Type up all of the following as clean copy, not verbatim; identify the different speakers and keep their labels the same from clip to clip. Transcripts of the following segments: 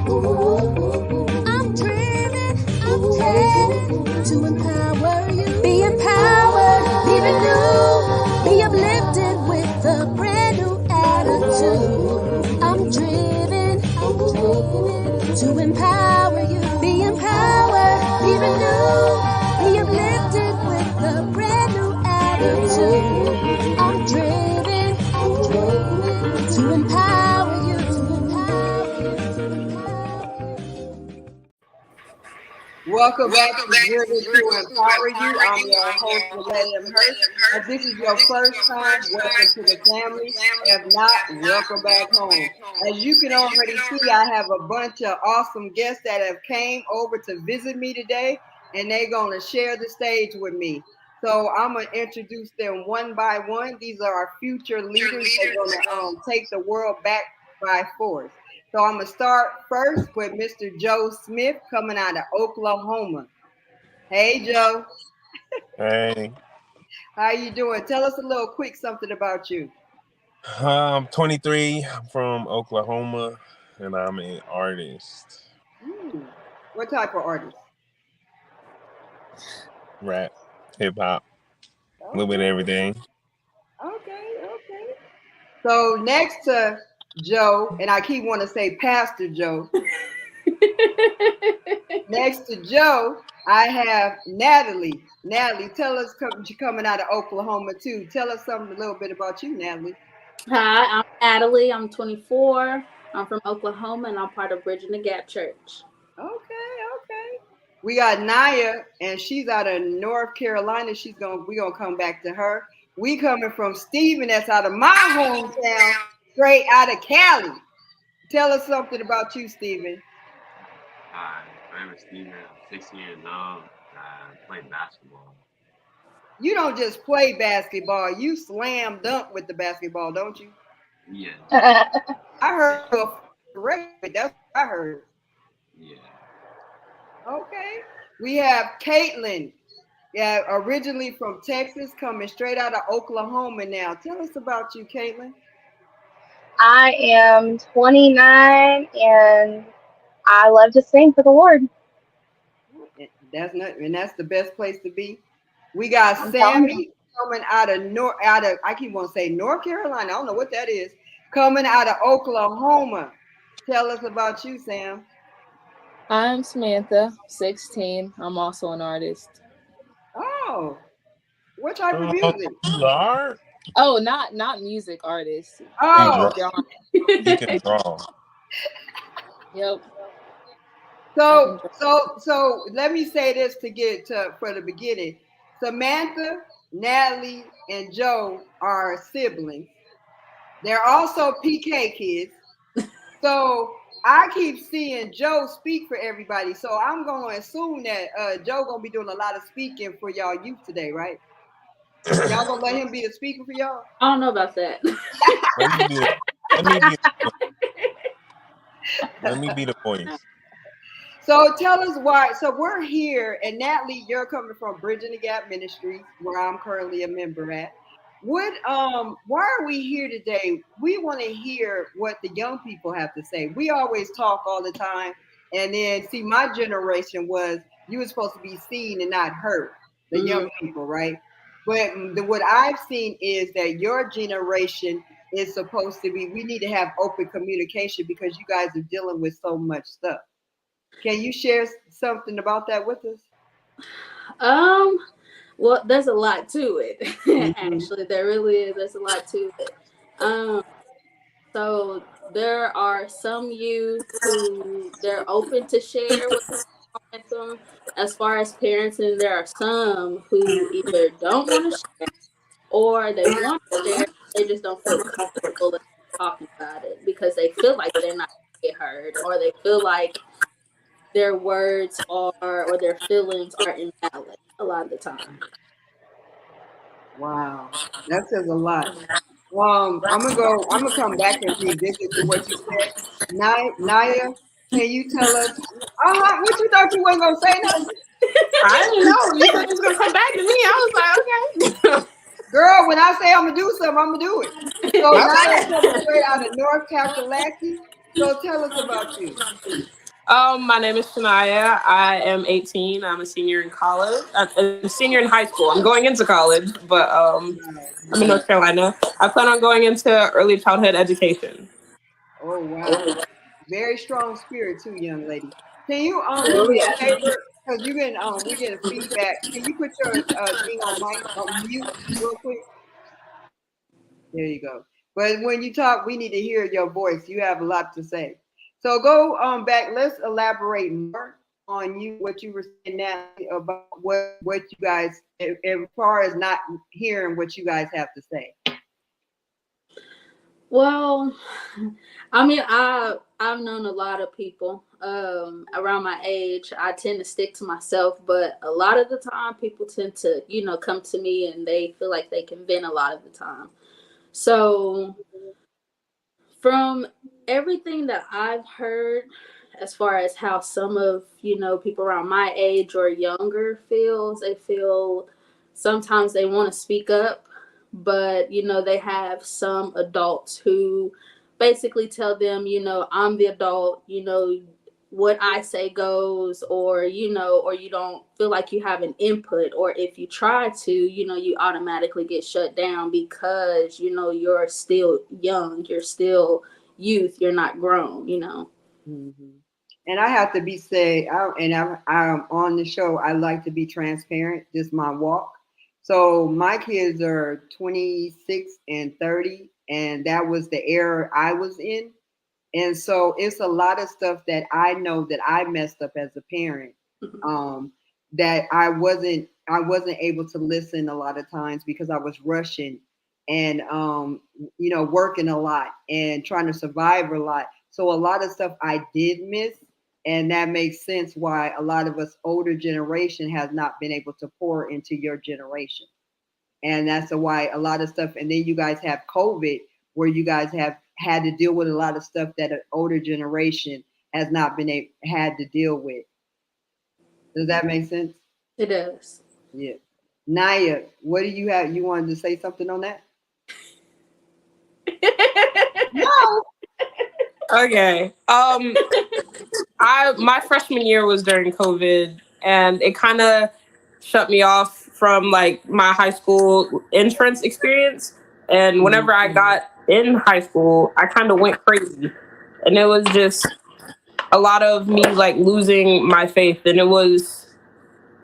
Speaker 1: I'm driven, I'm headed to empower you. Be empowered, be renewed, be uplifted with a brand new attitude. I'm driven to empower you. Be empowered, be renewed, be uplifted with a brand new attitude. I'm driven to empower you.
Speaker 2: Welcome back to Driven to Empower You. I'm your host, Willett M Hurst. If this is your first time, welcome to the family. If not, welcome back home. As you can already see, I have a bunch of awesome guests that have came over to visit me today, and they're going to share the stage with me. So I'm going to introduce them one by one. These are our future leaders that are going to take the world back by force. So I'm going to start first with Mr. Joe Smith coming out of Oklahoma. Hey, Joe.
Speaker 3: Hey.
Speaker 2: How you doing? Tell us a little quick something about you.
Speaker 3: I'm 23. I'm from Oklahoma, and I'm an artist.
Speaker 2: What type of artist?
Speaker 3: Rap, hip-hop, a little bit of everything.
Speaker 2: Okay. So next to Joe, and I keep wanting to say Pastor Joe. Next to Joe, I have Natalie. Natalie, tell us, you're coming out of Oklahoma too. Tell us something a little bit about you, Natalie.
Speaker 4: Hi, I'm Natalie. I'm 24. I'm from Oklahoma, and I'm part of Bridging the Gap Church.
Speaker 2: Okay. We got Naya, and she's out of North Carolina. We're gonna come back to her. We coming from Stephen, that's out of my hometown, straight out of Cali. Tell us something about you, Stephen.
Speaker 5: Hi, my name is Steven. I'm 16 years old. I play basketball.
Speaker 2: You don't just play basketball. You slam dunk with the basketball, don't you?
Speaker 5: Yeah.
Speaker 2: I heard that's what I heard.
Speaker 5: Yeah.
Speaker 2: Okay. We have Caitlin. Yeah, originally from Texas, coming straight out of Oklahoma now. Tell us about you, Caitlin.
Speaker 6: I am 29 and I love to sing for the Lord.
Speaker 2: That's the best place to be. We got Sammy coming out of I keep wanting to say North Carolina. I don't know what that is. Coming out of Oklahoma. Tell us about you, Sam.
Speaker 7: I'm Samantha, 16. I'm also an artist.
Speaker 2: Oh, what type of music?
Speaker 3: You are?
Speaker 7: Oh, not music artist.
Speaker 2: Oh,
Speaker 3: you can draw.
Speaker 7: Yep.
Speaker 2: So let me say this to get for the beginning. Samantha, Natalie, and Joe are siblings. They're also PK kids. So I keep seeing Joe speak for everybody. So I'm going to assume that Joe going to be doing a lot of speaking for y'all youth today, right? Y'all going to let him be a speaker for y'all?
Speaker 4: I don't know about that.
Speaker 3: Let me be the voice.
Speaker 2: So tell us why. So we're here, and Natalie, you're coming from Bridging the Gap Ministries, where I'm currently a member at. Why are we here today? We want to hear what the young people have to say. We always talk all the time, and then see, my generation was you were supposed to be seen and not heard, the young people, right? But what I've seen is that your generation is supposed to be. We need to have open communication because you guys are dealing with so much stuff. Can you share something about that with us?
Speaker 4: Well, there's a lot to it. Actually, there really is. There's a lot to it. So there are some youth who they're open to share with them. As far as parents, and there are some who either don't want to share or they want to share. They just don't feel comfortable talking about it because they feel like they're not going to get heard, or they feel like their words or their feelings are invalid a lot of the time.
Speaker 2: Wow, that says a lot. I'm gonna come back and revisit to what you said. Naya, can you tell us? What you thought you wasn't gonna say nothing?
Speaker 8: I didn't know. You said it was gonna come back to me. I was like, okay.
Speaker 2: Girl, when I say I'm gonna do something, I'm gonna do it. So Naya coming straight out of North Carolina. So tell us about you.
Speaker 8: My name is Shania. I am 18. I'm a senior in college. A senior in high school. I'm going into college, but I'm in North Carolina. I plan on going into early childhood education.
Speaker 2: Oh wow, very strong spirit too, young lady. Can you do
Speaker 4: Oh
Speaker 2: me a
Speaker 4: yeah.
Speaker 2: favor? Because you can we're getting feedback. Can you put your thing on mic on mute real quick? There you go. But when you talk, we need to hear your voice. You have a lot to say. So go back. Let's elaborate more on you what you were saying now about what you guys as far as not hearing what you guys have to say.
Speaker 4: Well, I mean, I've known a lot of people around my age. I tend to stick to myself, but a lot of the time, people tend to, come to me and they feel like they can vent a lot of the time. So, from everything that I've heard, as far as how some of people around my age or younger feels, they feel sometimes they want to speak up, but they have some adults who basically tell them, I'm the adult, what I say goes, or or you don't feel like you have an input, or if you try to, you automatically get shut down because you're still young, you're still youth, you're not grown.
Speaker 2: Mm-hmm. And I have to be said, I'm on the show. I like to be transparent. This is my walk. So my kids are 26 and 30, and that was the era I was in. And so it's a lot of stuff that I know that I messed up as a parent. Um, that I wasn't able to listen a lot of times because I was rushing and working a lot and trying to survive a lot. So a lot of stuff I did miss, and that makes sense why a lot of us older generation has not been able to pour into your generation. And that's why a lot of stuff, and then you guys have COVID where you guys have had to deal with a lot of stuff that an older generation has not had to deal with. Does that make sense?
Speaker 4: It does.
Speaker 2: Yeah. Naya, what do you have? You wanted to say something on that?
Speaker 8: No. Okay. My freshman year was during COVID, and it kind of shut me off from like my high school entrance experience. And whenever I got in high school, I kind of went crazy, and it was just a lot of me like losing my faith. And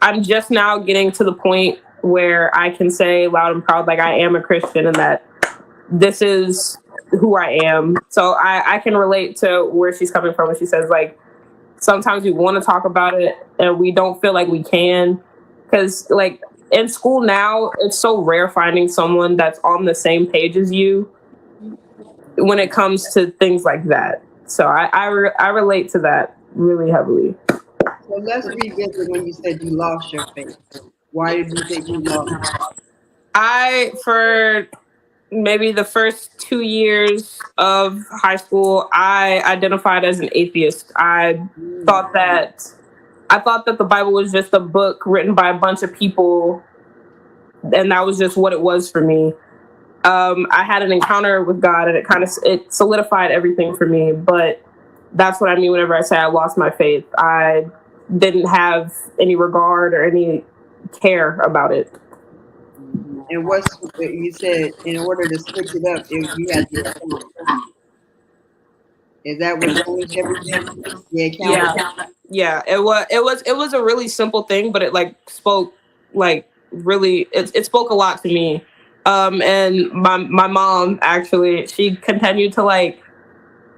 Speaker 8: I'm just now getting to the point where I can say loud and proud, like I am a Christian and that this is who I am. So I can relate to where she's coming from when she says like, sometimes we want to talk about it and we don't feel like we can. Because like in school now, it's so rare finding someone that's on the same page as you when it comes to things like that. So I relate to that really heavily.
Speaker 2: So let's revisit when you said you lost your faith. Why did you think you lost it?
Speaker 8: For maybe the first 2 years of high school, I identified as an atheist. I thought that the Bible was just a book written by a bunch of people, and that was just what it was for me. I had an encounter with God, and it solidified everything for me. But that's what I mean whenever I say I lost my faith. I didn't have any regard or any care about it.
Speaker 2: And what's you said in order to switch it up, you had to reform. Is that what changed everything?
Speaker 8: Yeah. It was a really simple thing, but it like spoke like really. It spoke a lot to me. And my mom actually, she continued to like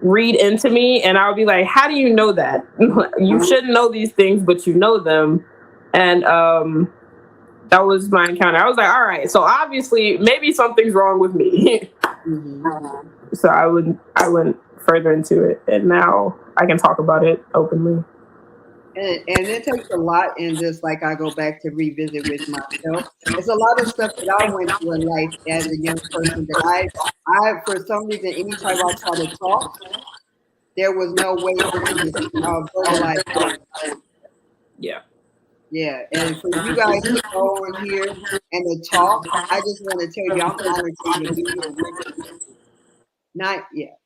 Speaker 8: read into me, and I would be like, "How do you know that? You shouldn't know these things, but you know them." And that was my encounter. I was like, all right, so obviously maybe something's wrong with me. So I went further into it, and now I can talk about it openly.
Speaker 2: And it takes a lot in this, like I go back to revisit with myself. It's a lot of stuff that I went through in life as a young person that I for some reason, anytime I try to talk, there was no way for me to verbalize it. Yeah, and for you guys to go in here and to talk, I just want to tell you, I'm honored to even be here with you. Not yet.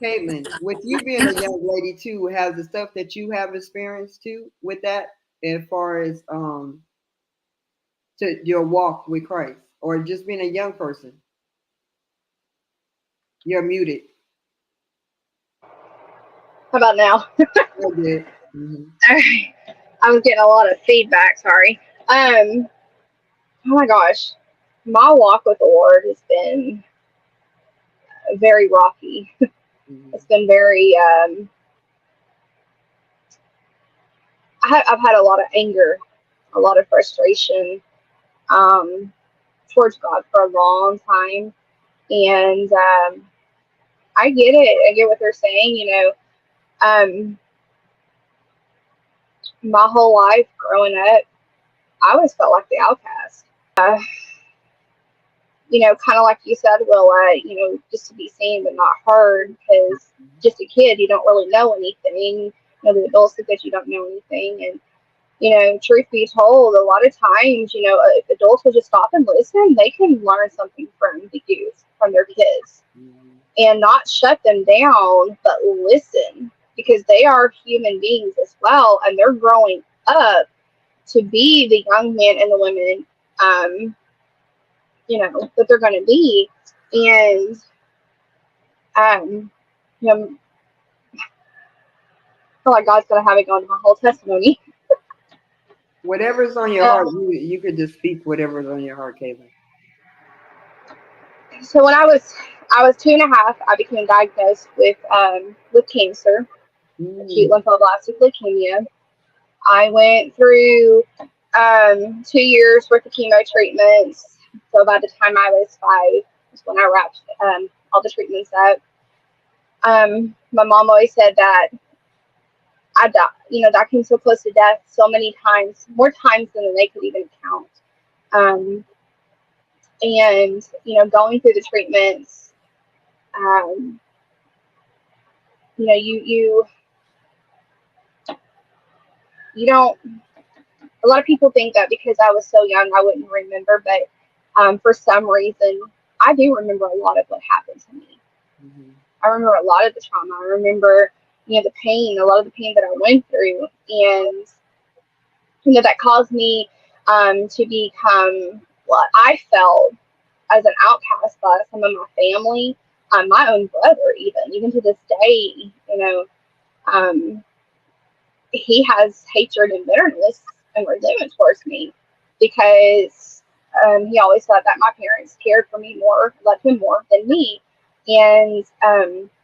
Speaker 2: Caitlin, with you being a young lady too, has the stuff that you have experienced too with that, as far as to your walk with Christ, or just being a young person? You're muted.
Speaker 6: How about now?
Speaker 2: Oh, good. Mm-hmm.
Speaker 6: I was getting a lot of feedback. Sorry. Oh my gosh, my walk with the Lord has been very rocky.
Speaker 2: Mm-hmm.
Speaker 6: It's been very. I've had a lot of anger, a lot of frustration towards God for a long time, and I get it. I get what they're saying. My whole life growing up, I always felt like the outcast. Kind of like you said, just to be seen but not heard, because just a kid, you don't really know anything. The adults think that you don't know anything, and truth be told, a lot of times, if adults will just stop and listen, they can learn something from the youth, from their kids, and not shut them down, but listen, because they are human beings as well, and they're growing up to be the young men and the women, that they're going to be. And, I feel like God's going to have it go into my whole testimony.
Speaker 2: Whatever's on your heart, you could just speak whatever's on your heart, Caitlin.
Speaker 6: So when I was 2.5, I became diagnosed with cancer, acute lymphoblastic leukemia. I went through 2 years worth of chemo treatments. So by the time I was 5 is when I wrapped all the treatments up. My mom always said that I died, that came so close to death so many times, more times than they could even count. And going through the treatments, you don't. A lot of people think that because I was so young, I wouldn't remember, but for some reason, I do remember a lot of what happened to me.
Speaker 2: Mm-hmm.
Speaker 6: I remember a lot of the trauma. I remember, the pain, a lot of the pain that I went through, and that caused me to become what I felt as an outcast by some of my family, my own brother, even to this day. He has hatred and bitterness and resentment towards me because he always thought that my parents cared for me more, loved him more than me. And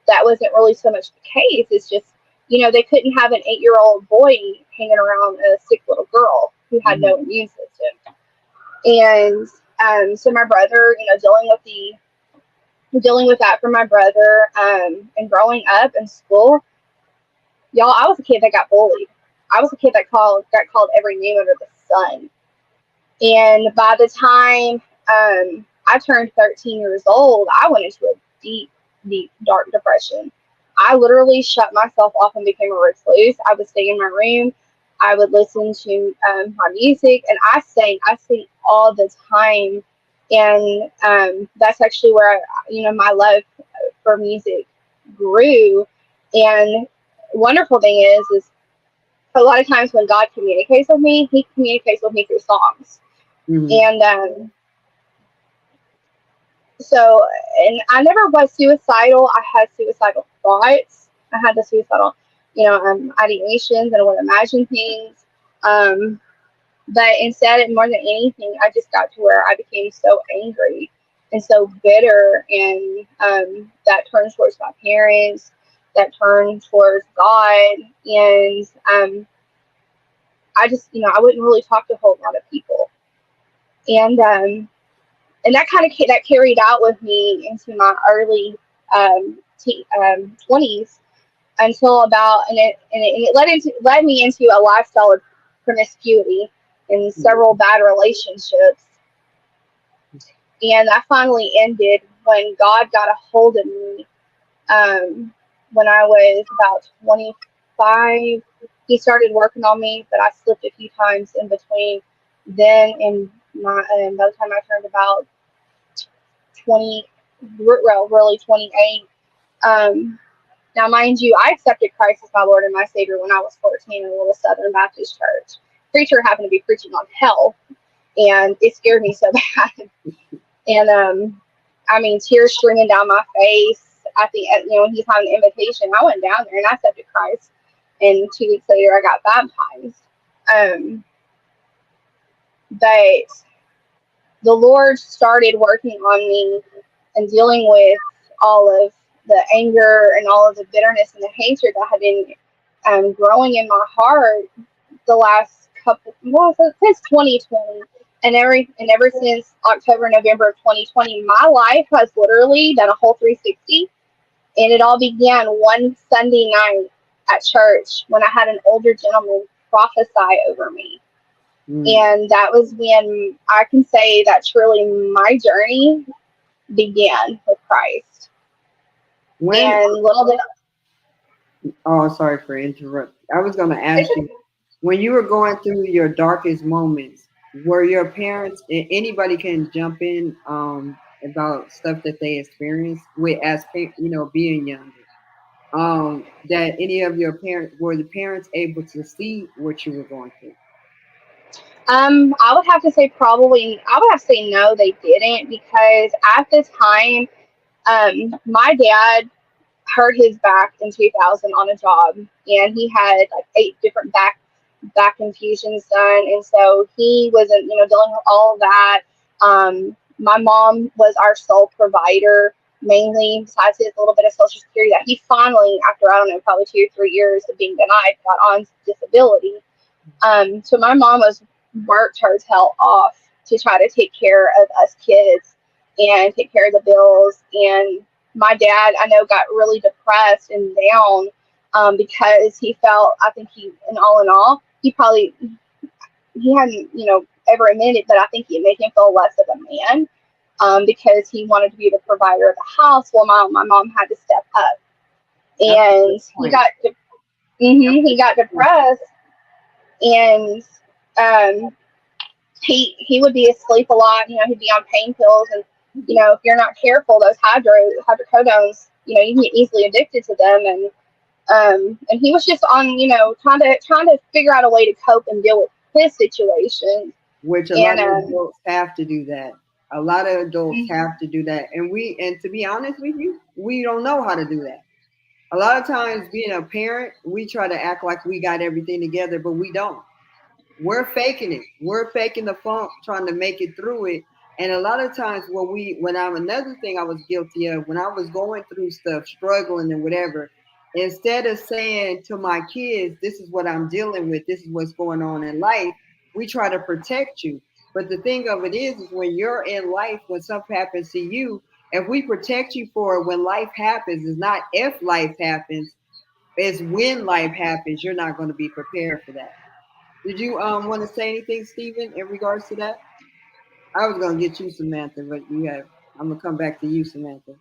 Speaker 6: that wasn't really so much the case. It's just, they couldn't have an 8-year-old boy hanging around a sick little girl who had no immune system. And so my brother, dealing with that for my brother, and growing up in school, y'all, I was a kid that got bullied. I was a kid that got called every name under the sun. And by the time I turned 13 years old, I went into a deep, deep, dark depression. I literally shut myself off and became a recluse. I would stay in my room. I would listen to my music, and I sang all the time. And that's actually where my love for music grew. And wonderful thing is a lot of times when God communicates with me, he communicates with me through songs. Mm-hmm. And and I never was suicidal. I had suicidal thoughts. I had the suicidal, ideations, and I would imagine things. But instead, more than anything, I just got to where I became so angry and so bitter, and that turned towards my parents, that turned towards God, and I just, I wouldn't really talk to a whole lot of people, and that kind of that carried out with me into my early 20s until about, and it led me into a lifestyle of promiscuity and several bad relationships. And that finally ended when God got a hold of me. When I was about 25, he started working on me, but I slipped a few times in between then and by the time I turned about 20, really 28. Now, mind you, I accepted Christ as my Lord and my Savior when I was 14 in a little Southern Baptist church. Preacher happened to be preaching on hell, and it scared me so bad. And I mean, tears streaming down my face. I think, when he's having an invitation, I went down there and I accepted Christ. And 2 weeks later, I got baptized. But the Lord started working on me and dealing with all of the anger and all of the bitterness and the hatred that had been growing in my heart the last since 2020. And ever since October, November of 2020, my life has literally done a whole 360. And it all began one Sunday night at church when I had an older gentleman prophesy over me. And that was when I can say that truly my journey began with Christ.
Speaker 2: Oh, sorry for interrupting. I was going to ask you, when you were going through your darkest moments, were your parents, and anybody can jump in about stuff that they experienced with being younger, that any of your parents, were the parents able to see what you were going through?
Speaker 6: I would have to say no, they didn't, because at the time, my dad hurt his back in 2000 on a job, and he had like 8 different back infusions done, and so he wasn't, dealing with all of that. My mom was our sole provider, mainly, besides his little bit of Social Security that he finally, after I don't know, probably 2 or 3 years of being denied, got on disability. So my mom worked her tail off to try to take care of us kids and take care of the bills. And my dad, I know, got really depressed and down because he felt, I think in all, he hadn't, ever admitted, but I think it made him feel less of a man because he wanted to be the provider of the house. Well, my mom had to step up, and he got depressed, and he would be asleep a lot. He'd be on pain pills, and if you're not careful, those hydrocodones, you can get easily addicted to them. And he was just on, trying to figure out a way to cope and deal with his situation.
Speaker 2: Which a lot of adults have to do that. A lot of adults have to do that, and to be honest with you, we don't know how to do that. A lot of times, being a parent, we try to act like we got everything together, but we don't. We're faking it. We're faking the funk, trying to make it through it. And a lot of times another thing I was guilty of, when I was going through stuff, struggling and whatever, instead of saying to my kids, this is what I'm dealing with, this is what's going on in life, we try to protect you. But the thing of it is when you're in life, when something happens to you, if we protect you for it when life happens, it's not if life happens, it's when life happens, you're not going to be prepared for that. Did you want to say anything, Stephen, in regards to that? I was going to get you, Samantha, but I'm going to come back to you, Samantha.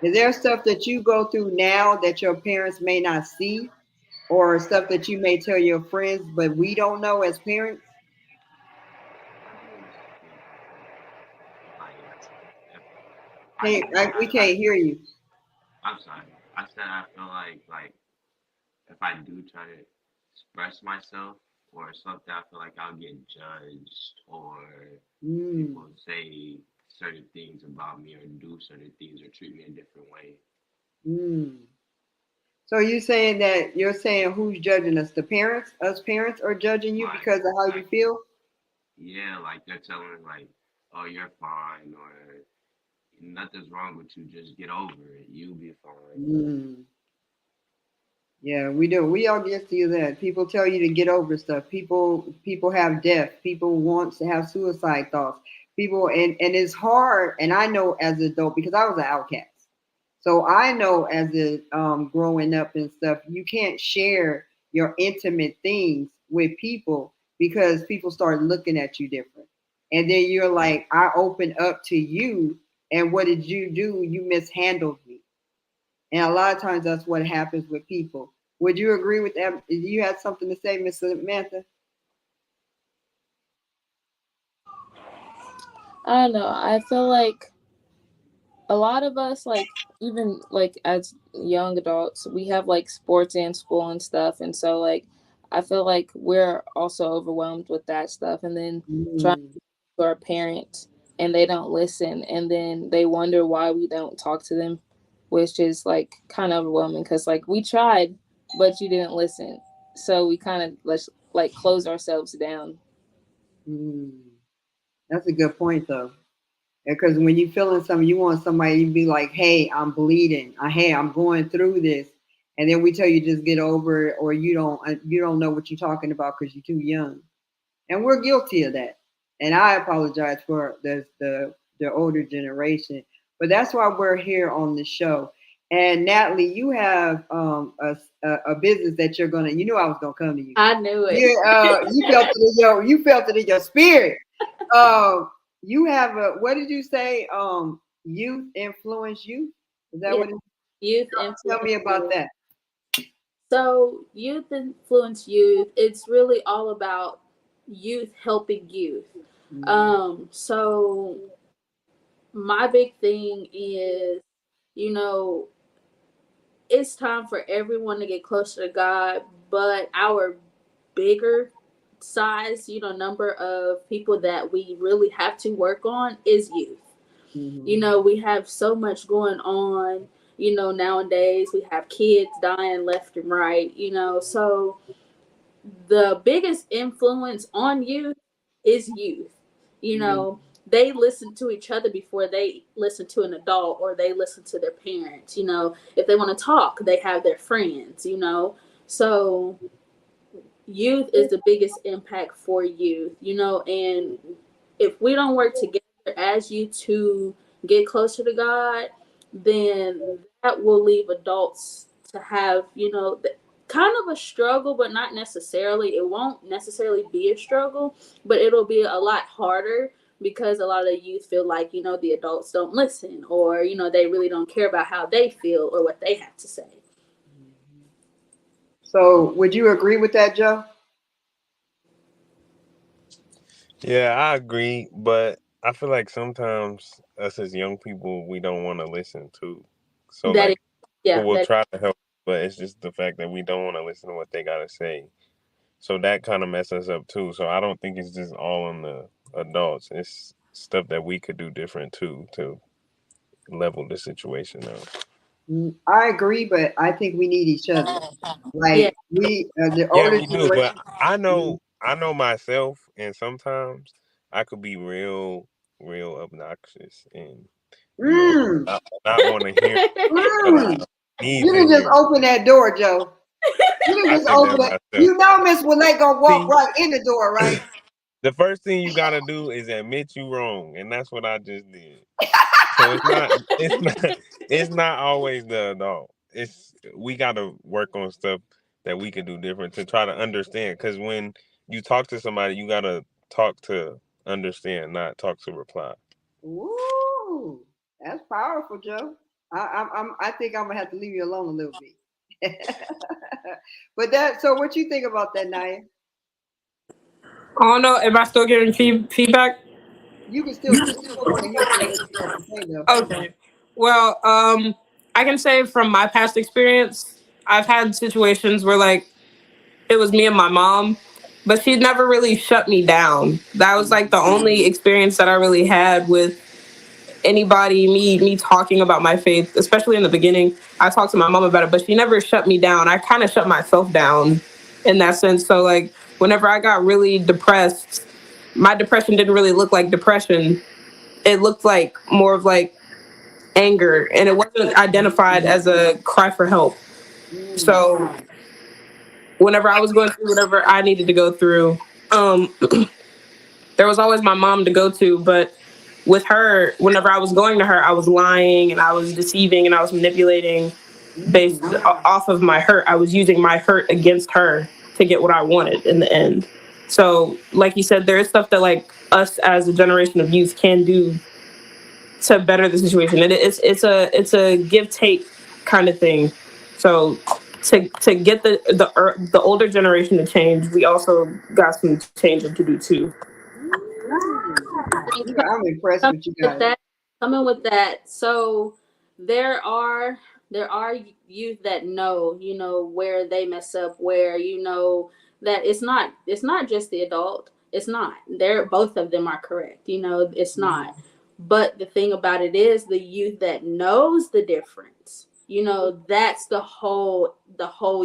Speaker 2: Is there stuff that you go through now that your parents may not see, or stuff that you may tell your friends, but we don't know as parents? Hey, we can't hear you.
Speaker 5: I'm sorry. I said I feel like if I do try to express myself or something, I feel like I'll get judged, or people say certain things about me or do certain things or treat me a different way.
Speaker 2: So you're saying who's judging us? The parents? Us parents are judging you because of how you feel?
Speaker 5: Yeah, like they're telling like, oh, you're fine, or nothing's wrong with you, just get over it, you'll be fine.
Speaker 2: Yeah, we do. We all get to that. People tell you to get over stuff. People have death. People want to have suicide thoughts. And it's hard. And I know as an adult, because I was an outcast. So I know as a growing up and stuff, you can't share your intimate things with people because people start looking at you different. And then you're like, I opened up to you, and what did you do? You mishandled me. And a lot of times that's what happens with people. Would you agree with that? You had something to say, Miss Samantha?
Speaker 7: I don't know. I feel like a lot of us, like, even like as young adults, we have like sports and school and stuff, and so like I feel like we're also overwhelmed with that stuff, and then trying
Speaker 2: Mm.
Speaker 7: to our parents and they don't listen, and then they wonder why we don't talk to them, which is like kind of overwhelming because like we tried, but you didn't listen, so we kind of let's like close ourselves down.
Speaker 2: Mm. That's a good point, though. Because when you're feeling something, you want somebody to be like, "Hey, I'm bleeding. Hey, I'm going through this," and then we tell you just get over it, or you don't know what you're talking about because you're too young, and we're guilty of that. And I apologize for the older generation, but that's why we're here on the show. And Natalie, you have a business that you're gonna. You knew I was gonna come to you.
Speaker 4: I knew it.
Speaker 2: You felt it in your spirit. Um, you have a, what did you say? Youth influence youth. Is that
Speaker 4: Yeah,
Speaker 2: what it is?
Speaker 4: youth
Speaker 2: Tell me
Speaker 4: influence
Speaker 2: about
Speaker 4: youth.
Speaker 2: that.
Speaker 4: So youth influence youth. It's really all about youth helping youth. So my big thing is, you know, it's time for everyone to get closer to God, but our bigger size, number of people that we really have to work on is youth. We have so much going on, nowadays. We have kids dying left and right, so the biggest influence on youth is youth. They listen to each other before they listen to an adult or they listen to their parents. If they want to talk, they have their friends. So youth is the biggest impact for youth. And if we don't work together as you to get closer to God, then that will leave adults to have, kind of a struggle, but not necessarily. It won't necessarily be a struggle, but it'll be a lot harder because a lot of the youth feel like, the adults don't listen, or, they really don't care about how they feel or what they have to say.
Speaker 2: So would you agree with that, Joe?
Speaker 3: Yeah, I agree, but I feel like sometimes us as young people, we don't want to listen to. So
Speaker 4: That is,
Speaker 3: like
Speaker 4: yeah,
Speaker 3: people will
Speaker 4: that
Speaker 3: try to help, but it's just the fact that we don't want to listen to what they gotta say. So that kind of messes us up too. So I don't think it's just all on the adults. It's stuff that we could do different too to level the situation out.
Speaker 2: I agree, but I think we need each other.
Speaker 4: yeah.
Speaker 2: Like the
Speaker 3: Yeah,
Speaker 2: older
Speaker 3: we do, but
Speaker 2: generation.
Speaker 3: I know myself, and sometimes I could be real obnoxious, and
Speaker 2: Mm,
Speaker 3: not want to hear what I
Speaker 2: mm.
Speaker 3: need
Speaker 2: You
Speaker 3: to
Speaker 2: can just
Speaker 3: hear.
Speaker 2: open that door, Joe. You can
Speaker 3: I
Speaker 2: just
Speaker 3: say that
Speaker 2: open it.
Speaker 3: myself.
Speaker 2: You know Miss Willett gonna walk
Speaker 3: See,
Speaker 2: right in the door, right?
Speaker 3: the first thing you gotta do is admit you wrong, and that's what I just did. So it's not always the adult. It's we gotta work on stuff that we can do different to try to understand. Because when you talk to somebody, you gotta talk to understand, not talk to reply.
Speaker 2: Woo, that's powerful, Joe. I think I'm gonna have to leave you alone a little bit. But that. So, what you think about that, Naya?
Speaker 8: I don't know. Am I still getting feedback?
Speaker 2: You can still. We still want to hear from what you have to say, though.
Speaker 8: Okay. Well, I can say from my past experience, I've had situations where like it was me and my mom, but she never really shut me down. That was like the only experience that I really had with anybody, me talking about my faith, especially in the beginning. I talked to my mom about it, but she never shut me down. I kind of shut myself down in that sense. So like whenever I got really depressed, my depression didn't really look like depression. It looked like more of like anger, and it wasn't identified as a cry for help.
Speaker 2: Mm,
Speaker 8: So whenever I was going through whatever I needed to go through, um, there was always my mom to go to. But with her, whenever I was going to her, I was lying and I was deceiving and I was manipulating based off of my hurt. I was using my hurt against her to get what I wanted in the end. So, like you said, there is stuff that like us as a generation of youth can do to better the situation. And it's a give take kind of thing. So to get the older generation to change, we also got some changing to do too.
Speaker 2: mm.
Speaker 4: And
Speaker 2: I'm impressed with you
Speaker 4: with
Speaker 2: guys.
Speaker 4: that, Coming with that, so there are youth that know, where they mess up, where that it's not just the adult. It's not. They're both of them are correct. It's not. But the thing about it is the youth that knows the difference. That's the whole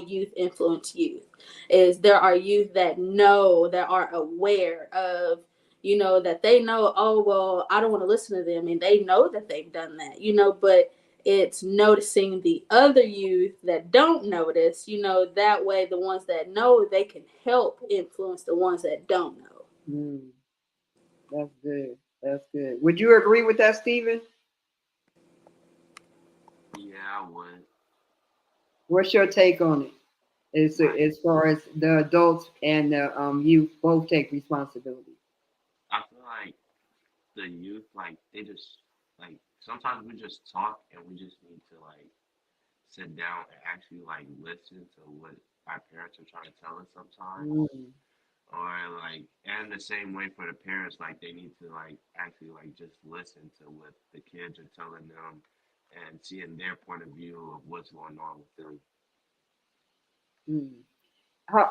Speaker 4: youth influence youth. Is there are youth that know, that are aware of, that they know, oh, well, I don't want to listen to them. And they know that they've done that, but it's noticing the other youth that don't notice, that way the ones that know, they can help influence the ones that don't know.
Speaker 2: That's good. That's good. Would you agree with that, Stephen?
Speaker 5: Yeah, I would.
Speaker 2: What's your take on it? As far as the adults and the youth both take responsibility.
Speaker 5: I feel like the youth, like, they just, like, sometimes we just talk and we just need to, like, sit down and actually, like, listen to what our parents are trying to tell us sometimes. Or, like, and the same way for the parents, like, they need to, like, actually, like, just listen to what the kids are telling them and seeing their point of view of what's going on with them.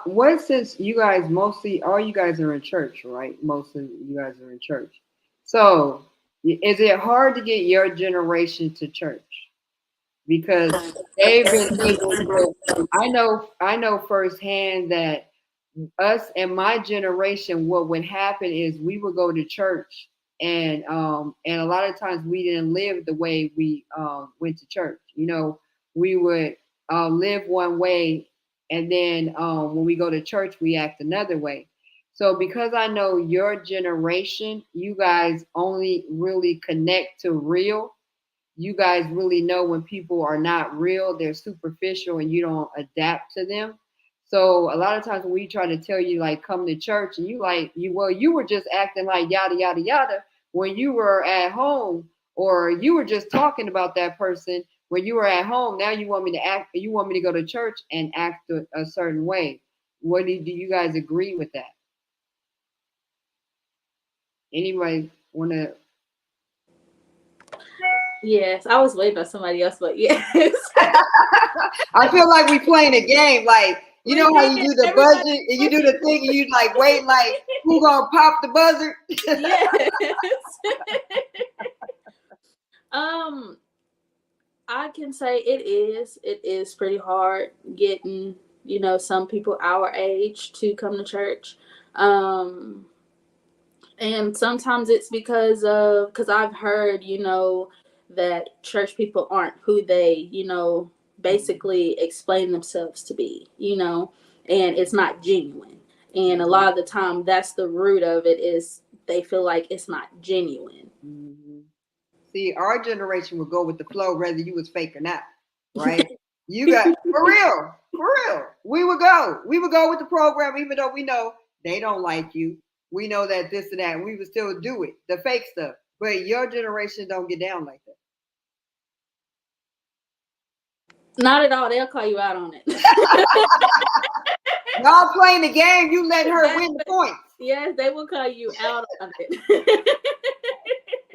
Speaker 2: What, since you guys mostly, all you guys are in church, right? Most of you guys are in church. So, is it hard to get your generation to church? Because they've been able to, I know firsthand that us and my generation, what would happen is we would go to church, and a lot of times we didn't live the way we went to church. We would live one way, and then when we go to church, we act another way. So because I know your generation, you guys only really connect to real. You guys really know when people are not real, they're superficial, and you don't adapt to them. So a lot of times when we try to tell you, like, come to church, and you were just acting like yada yada yada when you were at home, or you were just talking about that person when you were at home. Now you want me to act, you want me to go to church and act a certain way. Do you guys agree with that? Anybody want to?
Speaker 4: Yes, I was waiting on somebody else, but yes.
Speaker 2: I feel like we playing a game, like, you know how you do the budget and you do the thing and you like wait, like, who gonna pop the buzzer?
Speaker 4: Yes. I can say it is pretty hard getting, some people our age to come to church. And sometimes it's because I've heard, that church people aren't who they, basically explain themselves to be, and it's not genuine. And a lot of the time that's the root of it, is they feel like it's not genuine.
Speaker 2: See, our generation would go with the flow, whether you was fake or not, right? You got for real. We would go with the program, even though we know they don't like you. We know that this and that, and we would still do it, the fake stuff. But your generation don't get down like that.
Speaker 4: Not at all. They'll call you out on it.
Speaker 2: Y'all playing the game, you let her win the points.
Speaker 4: Yes, they will call you out on it.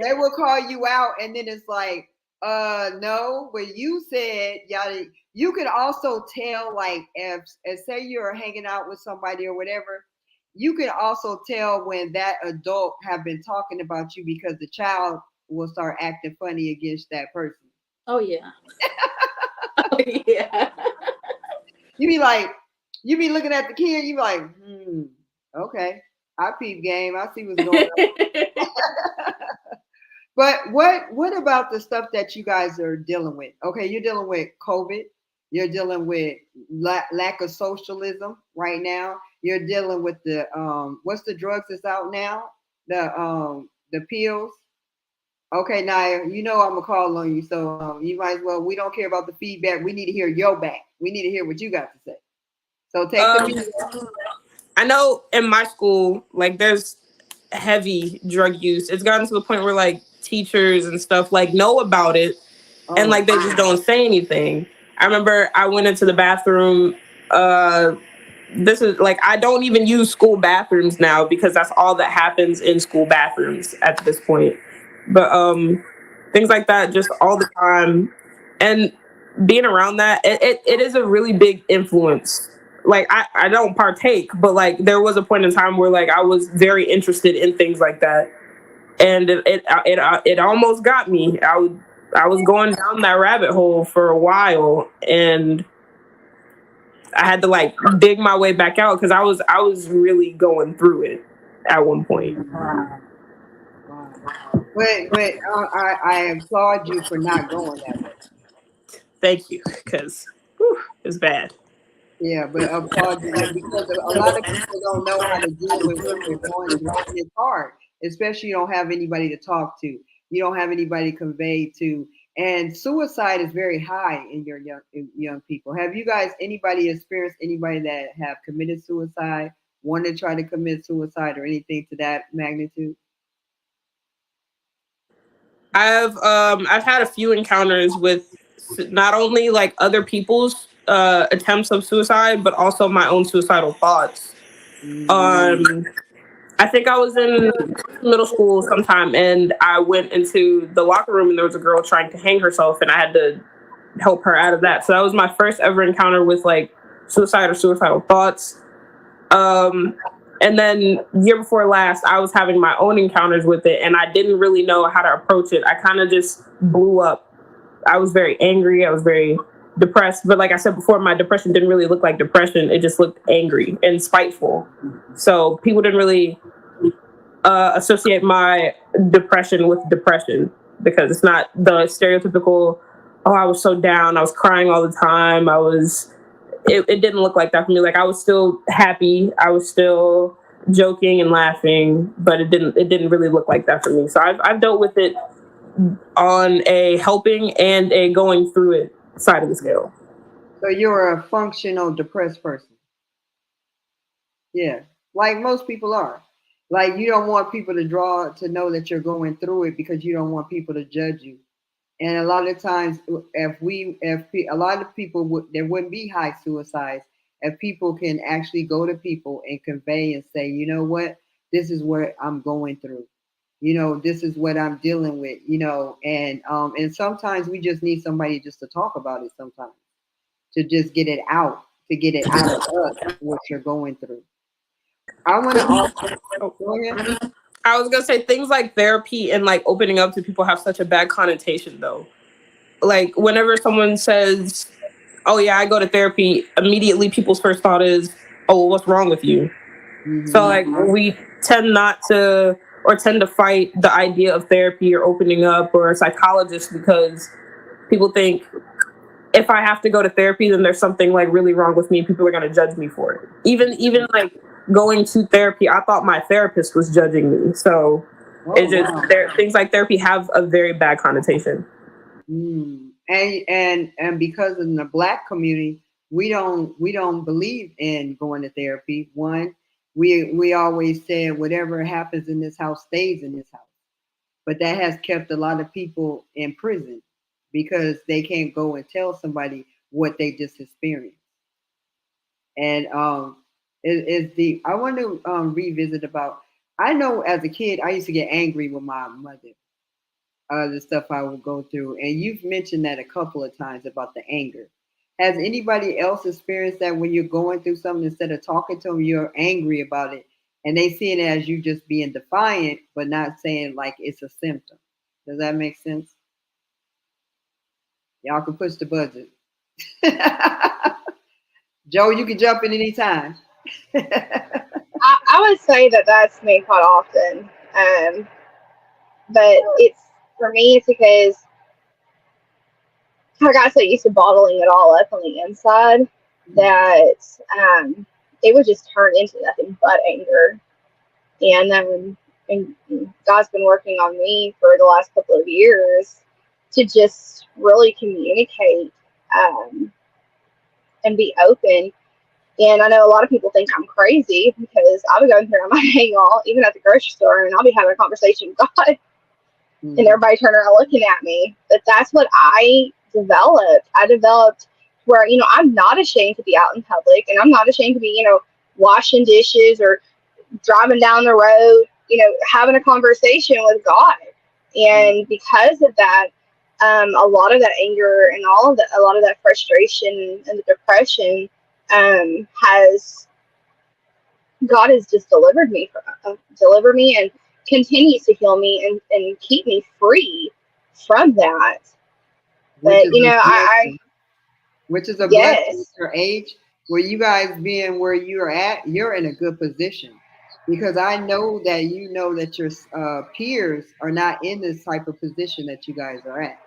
Speaker 2: They will call you out, and then it's like, no, but you said yada. You can also tell, like, if say you're hanging out with somebody or whatever, you can also tell when that adult have been talking about you, because the child will start acting funny against that person.
Speaker 4: Oh yeah. Oh yeah.
Speaker 2: You be looking at the kid, you be like, okay, I peep game, I see what's going on. But what about the stuff that you guys are dealing with? Okay, you're dealing with COVID. You're dealing with lack of socialism right now. You're dealing with the what's the drugs that's out now? The pills. Okay, Naya, I'm gonna call on you, so you might as well. We don't care about the feedback. We need to hear your back. We need to hear what you got to say. So take the.
Speaker 8: I know in my school, like, there's heavy drug use. It's gotten to the point where, like, teachers and stuff, like, know about it, and, like, they just don't say anything. I remember I went into the bathroom. This is, like, I don't even use school bathrooms now, because that's all that happens in school bathrooms at this point. But things like that, just all the time. And being around that, it is a really big influence. Like I don't partake, but like there was a point in time where like I was very interested in things like that, and it almost got me. I was going down that rabbit hole for a while, and I had to like dig my way back out because I was really going through it at one point.
Speaker 2: But I applaud you for not going that way.
Speaker 8: Thank you, because it's bad.
Speaker 2: Yeah, but I applaud you because a lot of people don't know how to deal with what they're going through. And it's hard, especially you don't have anybody to talk to. You don't have anybody to convey to. And suicide is very high in your young people. Have you guys anybody experienced anybody that have committed suicide, want to try to commit suicide, or anything to that magnitude?
Speaker 8: I've had a few encounters with not only like other people's attempts of suicide, but also my own suicidal thoughts. I think I was in middle school sometime, and I went into the locker room, and there was a girl trying to hang herself, and I had to help her out of that. So that was my first ever encounter with like suicide or suicidal thoughts. And then year before last, I was having my own encounters with it, and I didn't really know how to approach it. I kind of just blew up. I was very angry. I was very depressed. But like I said before, my depression didn't really look like depression. It just looked angry and spiteful. So people didn't really associate my depression with depression, because it's not the stereotypical, oh, I was so down, I was crying all the time. It didn't look like that for me. Like I was still happy, I was still joking and laughing, but it didn't really look like that for me. So I've dealt with it on a helping and a going through it side of the scale.
Speaker 2: So you're a functional depressed person. Yeah, like most people are. Like you don't want people to know that you're going through it because you don't want people to judge you. And a lot of times, if a lot of people there wouldn't be high suicides if people can actually go to people and convey and say, you know what, this is what I'm going through. You know, this is what I'm dealing with. You know, and sometimes we just need somebody just to talk about it. Sometimes to just get it out, to get it out of us what you're going through. I want to also go ahead.
Speaker 8: I was gonna say things like therapy and like opening up to people have such a bad connotation though. Like whenever someone says, oh yeah, I go to therapy, immediately people's first thought is, oh, what's wrong with you? Mm-hmm. So like we tend to fight the idea of therapy or opening up or a psychologist, because people think if I have to go to therapy, then there's something like really wrong with me. People are gonna judge me for it. Even like going to therapy, I thought my therapist was judging me. So it's just things like therapy have a very bad connotation.
Speaker 2: And because in the Black community, we don't believe in going to therapy. One, we always said whatever happens in this house stays in this house. But that has kept a lot of people in prison because they can't go and tell somebody what they just experienced. And is deep. I want to revisit about. I know as a kid, I used to get angry with my mother. The stuff I would go through, and you've mentioned that a couple of times about the anger. Has anybody else experienced that when you're going through something, instead of talking to them, you're angry about it, and they see it as you just being defiant, but not saying like it's a symptom? Does that make sense? Y'all can push the buzzer. Joe, you can jump in anytime.
Speaker 6: I would say that that's me quite often, but for me it's because I got so used to bottling it all up on the inside that it would just turn into nothing but anger. And God's been working on me for the last couple of years to just really communicate and be open. And I know a lot of people think I'm crazy because I'll be going through my hangout, even at the grocery store, and I'll be having a conversation with God, and everybody turn around looking at me. But that's what I developed. I developed where, I'm not ashamed to be out in public, and I'm not ashamed to be, washing dishes or driving down the road, having a conversation with God. And because of that, a lot of that anger and a lot of that frustration and the depression has God has just delivered me and continues to heal me and keep me free from that.
Speaker 2: Which
Speaker 6: But
Speaker 2: is
Speaker 6: you
Speaker 2: a
Speaker 6: know, I
Speaker 2: blessing. Which is a blessing at
Speaker 6: yes,
Speaker 2: your age, where you guys being where you're at, you're in a good position. Because I know that you know that your peers are not in this type of position that you guys are at.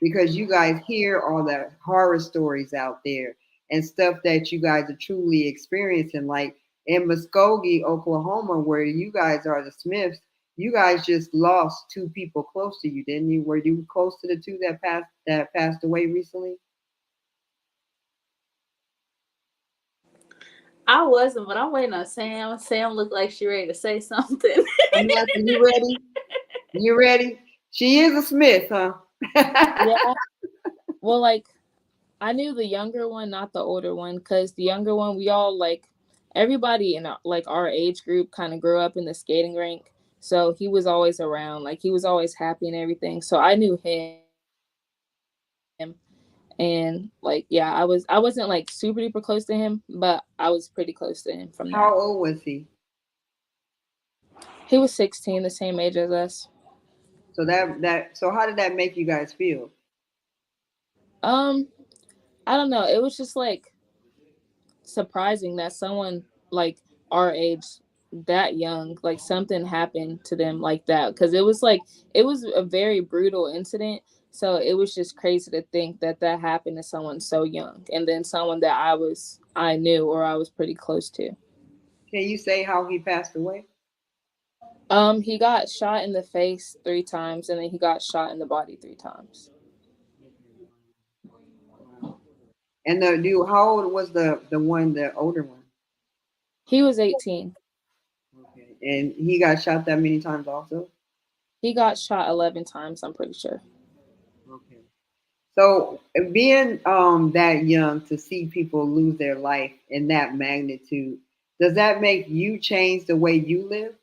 Speaker 2: Because you guys hear all the horror stories out there and stuff that you guys are truly experiencing. Like in Muskogee, Oklahoma, where you guys are the Smiths, you guys just lost two people close to you, didn't you? Were you close to the two that passed away recently?
Speaker 4: I wasn't, but I'm waiting on Sam. Sam looked like she ready to say something.
Speaker 2: Samantha, you ready? You ready? She is a Smith, huh?
Speaker 7: Yeah. Well, like I knew the younger one, not the older one, because the younger one, we all like everybody in like our age group kind of grew up in the skating rink. So he was always around, like he was always happy and everything. So I knew him, and like I wasn't like super duper close to him, but I was pretty close to him from that.
Speaker 2: How old was he?
Speaker 7: He was 16, the same age as us.
Speaker 2: So how did that make you guys feel?
Speaker 7: Um, I don't know. It was just like surprising that someone like our age that young like something happened to them like that because it was a very brutal incident, so it was just crazy to think that that happened to someone so young and then someone that I knew or I was pretty close to.
Speaker 2: Can you say how he passed away?
Speaker 7: He got shot in the face 3 times and then he got shot in the body 3 times.
Speaker 2: Wow. And the dude, how old was the older one?
Speaker 7: He was 18.
Speaker 2: Okay. And he got shot that many times also?
Speaker 7: He got shot 11 times, I'm pretty sure.
Speaker 2: Okay. So being that young to see people lose their life in that magnitude, does that make you change the way you live?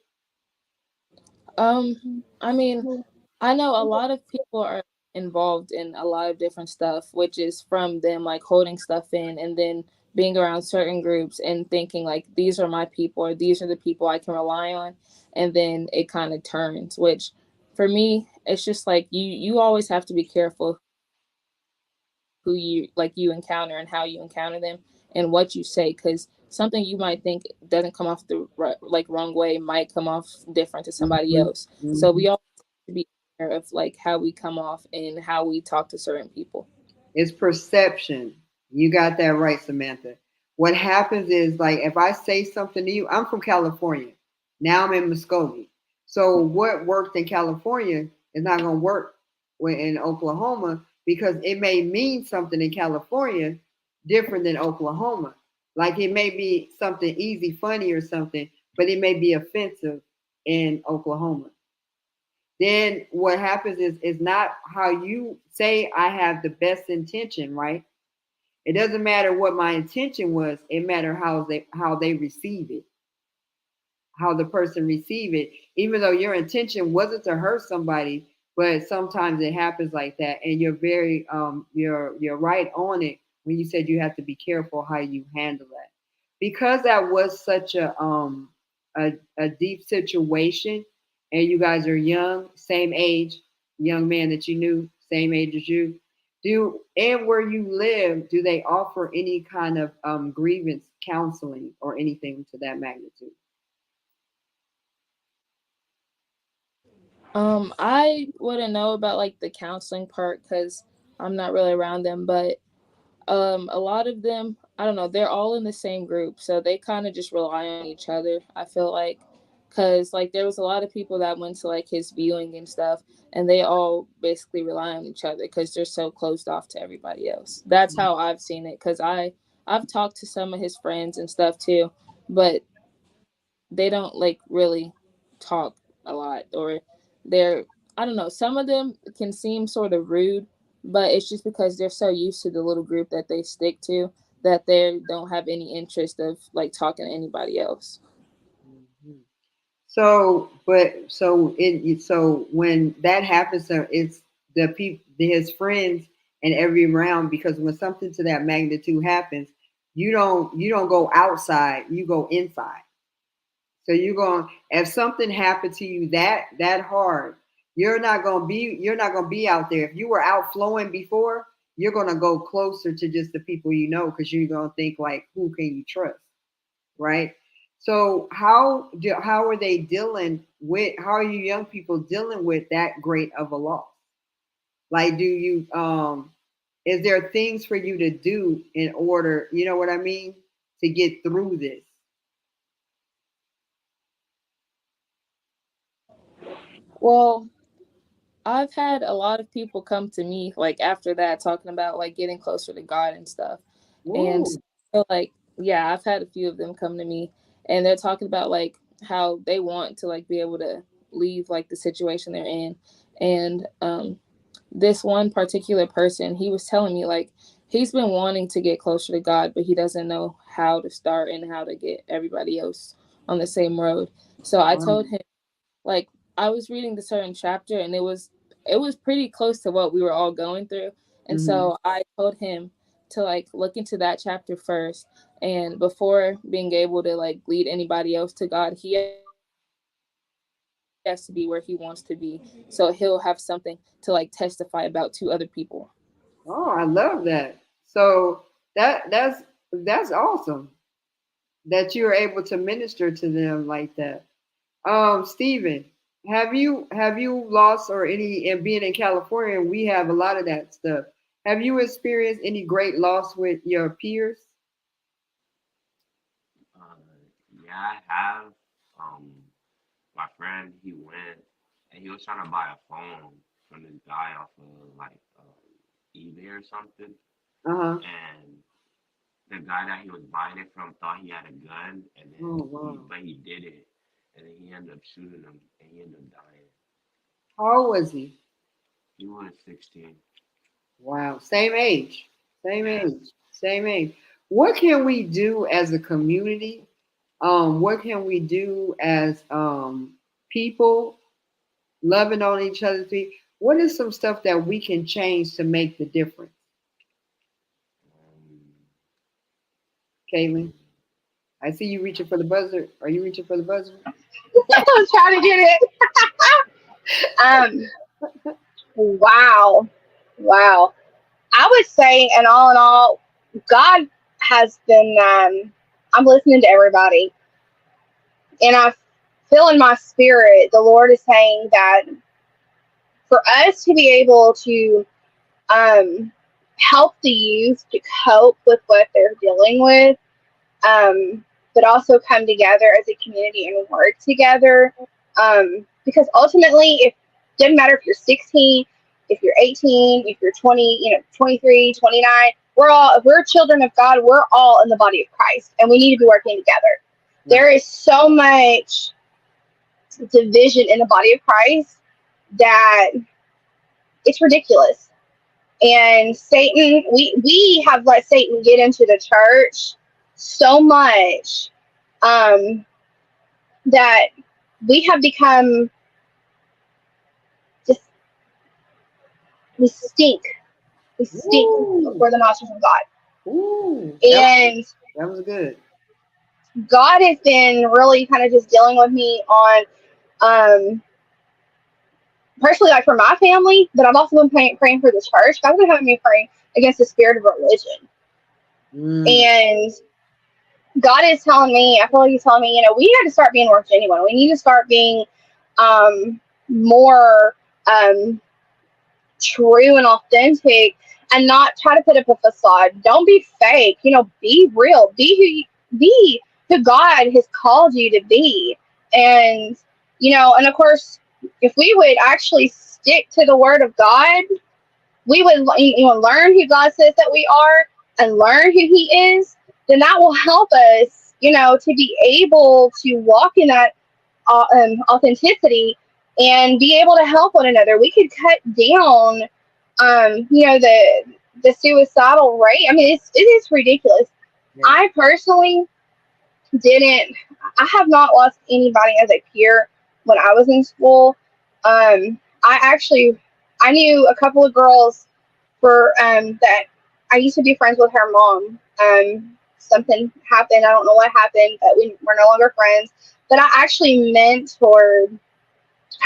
Speaker 7: I mean, I know a lot of people are involved in a lot of different stuff, which is from them like holding stuff in and then being around certain groups and thinking like these are my people or these are the people I can rely on, and then it kind of turns, which for me it's just like you always have to be careful who you encounter and how you encounter them and what you say, because something you might think doesn't come off the like wrong way might come off different to somebody
Speaker 2: Hmm.
Speaker 7: else. So
Speaker 2: Hmm.
Speaker 7: we all have to be aware of like how we come off and how we talk to certain people.
Speaker 2: It's perception. You got that right, Samantha. What happens is, like, if I say something to you, I'm from California. Now I'm in Muskogee. So what worked in California is not going to work in Oklahoma because it may mean something in California different than Oklahoma. Like it may be something easy, funny, or something, but it may be offensive in Oklahoma. Then what happens is not how you say I have the best intention, right? It doesn't matter what my intention was. It matters how they receive it, how the person receive it. Even though your intention wasn't to hurt somebody, but sometimes it happens like that, and you're very you're right on it when you said you have to be careful how you handle that, because that was such a deep situation, and you guys are young, same age, young man that you knew, same age as you. And where you live, do they offer any kind of grievance counseling or anything to that magnitude?
Speaker 7: I wouldn't know about like the counseling part because I'm not really around them, but a lot of them, I don't know, they're all in the same group, so they kind of just rely on each other, I feel like, because like there was a lot of people that went to like his viewing and stuff, and they all basically rely on each other because they're so closed off to everybody else. That's how I've seen it, because I've talked to some of his friends and stuff too, but they don't like really talk a lot, or they're, I don't know, some of them can seem sort of rude, but it's just because they're so used to the little group that they stick to that they don't have any interest of like talking to anybody else.
Speaker 2: Mhm. So, so when that happens, it's the people, his friends, and every round. Because when something to that magnitude happens, you don't go outside, you go inside. So you're going, if something happened to you that hard, you're not gonna be out there. If you were out flowing before, you're gonna go closer to just the people you know, because you're gonna think like, who can you trust, right? So how are they dealing with? How are you young people dealing with that great of a loss? Like, do you is there things for you to do in order, you know what I mean, to get through this?
Speaker 7: Well, I've had a lot of people come to me like after that talking about like getting closer to God and stuff. And
Speaker 2: Ooh.
Speaker 7: so like yeah, I've had a few of them come to me and they're talking about like how they want to like be able to leave like the situation they're in. And this one particular person, he was telling me like he's been wanting to get closer to God, but he doesn't know how to start and how to get everybody else on the same road. So I
Speaker 2: Wow.
Speaker 7: told him like I was reading the certain chapter and it was pretty close to what we were all going through. And
Speaker 2: Mm-hmm.
Speaker 7: so I told him to like look into that chapter first, and before being able to like lead anybody else to God, he has to be where he wants to be. So he'll have something to like testify about to other people.
Speaker 2: Oh, I love that. So that's awesome that you're able to minister to them like that. Stephen, have you lost or any, and being in California, we have a lot of that stuff. Have you experienced any great loss with your peers?
Speaker 5: Uh, yeah, I have. Um, my friend, he went and he was trying to buy a phone from this guy off of like eBay or something,
Speaker 2: Uh-huh.
Speaker 5: and the guy that he was buying it from thought he had a gun, and then
Speaker 2: Oh wow.
Speaker 5: he did it, and then he ended up shooting him, and he ended up dying.
Speaker 2: How old was he?
Speaker 5: He was 16.
Speaker 2: Wow. Same age. Same
Speaker 5: Yeah.
Speaker 2: age. Same age. What can we do as a community? What can we do as people loving on each other? What is some stuff that we can change to make the difference?
Speaker 5: Um,
Speaker 2: Caitlin, I see you reaching for the buzzer. Are you reaching for the buzzer?
Speaker 6: I was trying to get it. Wow. Wow. I would say, and all in all, God has been, I'm listening to everybody, and I feel in my spirit, the Lord is saying that for us to be able to um, help the youth to cope with what they're dealing with, but also come together as a community and work together. Because ultimately, it doesn't matter if you're 16, if you're 18, if you're 20, 23, 29, if we're children of God, we're all in the body of Christ, and we need to be working together. There is so much division in the body of Christ that it's ridiculous. And Satan, we have let Satan get into the church so much that we have become just, we stink. We stink
Speaker 2: Ooh.
Speaker 6: before the nostrils of God.
Speaker 2: Ooh.
Speaker 6: And
Speaker 2: That was good.
Speaker 6: God has been really kind of just dealing with me on, personally, like for my family, but I've also been praying for the church. God's been having me praying against the spirit of religion. And God is telling me, I feel like He's telling me, we had to start being more genuine. We need to start being more true and authentic, and not try to put up a facade. Don't be fake. Be real. Be who God has called you to be. And and of course, if we would actually stick to the Word of God, we would learn who God says that we are and learn who He is. Then that will help us, to be able to walk in that authenticity and be able to help one another. We could cut down, the suicidal rate. I mean, it is ridiculous. Yeah. I personally didn't. I have not lost anybody as a peer when I was in school. I knew a couple of girls for that I used to be friends with her mom. Something happened. I don't know what happened, but we're no longer friends. But I actually mentored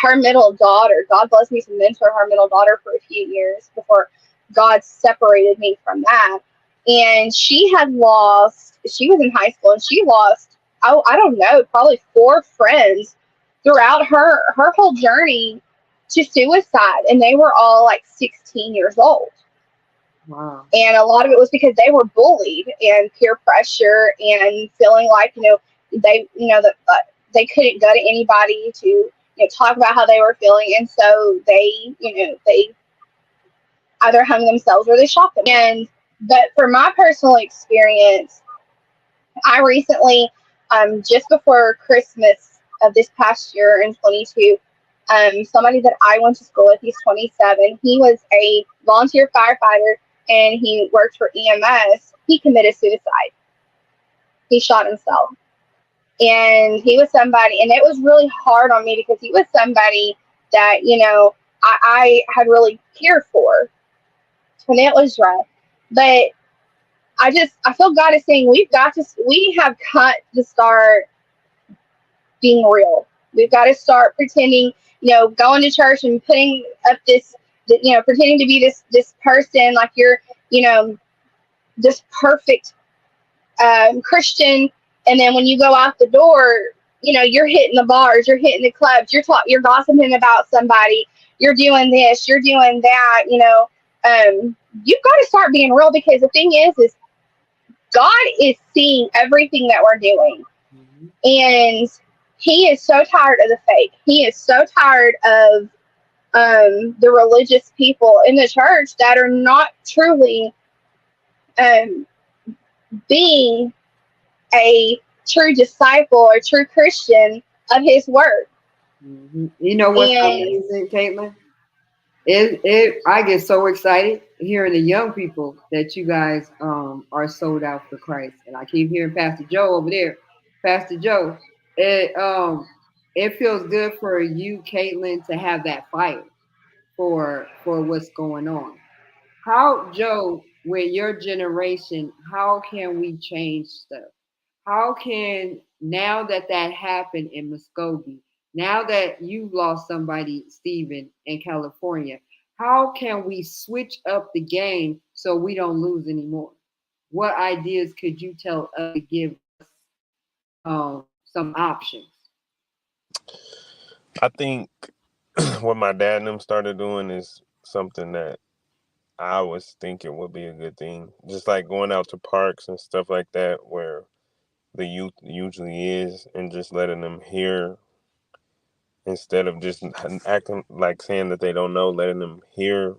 Speaker 6: her middle daughter. God blessed me to mentor her middle daughter for a few years before God separated me from that. And she was in high school and she lost, I don't know, probably 4 friends throughout her whole journey to suicide. And they were all like 16 years old.
Speaker 2: Wow.
Speaker 6: And a lot of it was because they were bullied and peer pressure and feeling like, that they couldn't go to anybody to, talk about how they were feeling. And so they either hung themselves or they shot them. But for my personal experience, I recently, just before Christmas of this past year in 22, somebody that I went to school with, he's 27. He was a volunteer firefighter and he worked for EMS. He committed suicide. He shot himself. And he was somebody, and it was really hard on me because he was somebody that, I had really cared for. And it was rough. But I feel God is saying we have got to start being real. We've got to start pretending, going to church and putting up this, pretending to be this person like you're, this perfect Christian. And then when you go out the door, you're hitting the bars, you're hitting the clubs, you're gossiping about somebody, you're doing this, you're doing that, you've got to start being real, because the thing is God is seeing everything that we're doing. Mm-hmm. And he is so tired of the fake. He is so tired of the religious people in the church that are not truly being a true disciple or true Christian of his word.
Speaker 2: Mm-hmm. You know what's amazing, Caitlin? I get so excited hearing the young people that you guys are sold out for Christ, and I keep hearing Pastor Joe over there. Pastor Joe, it feels good for you, Caitlin, to have that fire for what's going on. How, Joe, with your generation, how can we change stuff? How can, now that happened in Muskogee, now that you lost somebody, Stephen, in California, how can we switch up the game so we don't lose anymore? What ideas could you tell us to give us some options?
Speaker 3: I think what my dad and them started doing is something that I was thinking would be a good thing. Just like going out to parks and stuff like that where the youth usually is, and just letting them hear, instead of just acting like saying that they don't know, letting them hear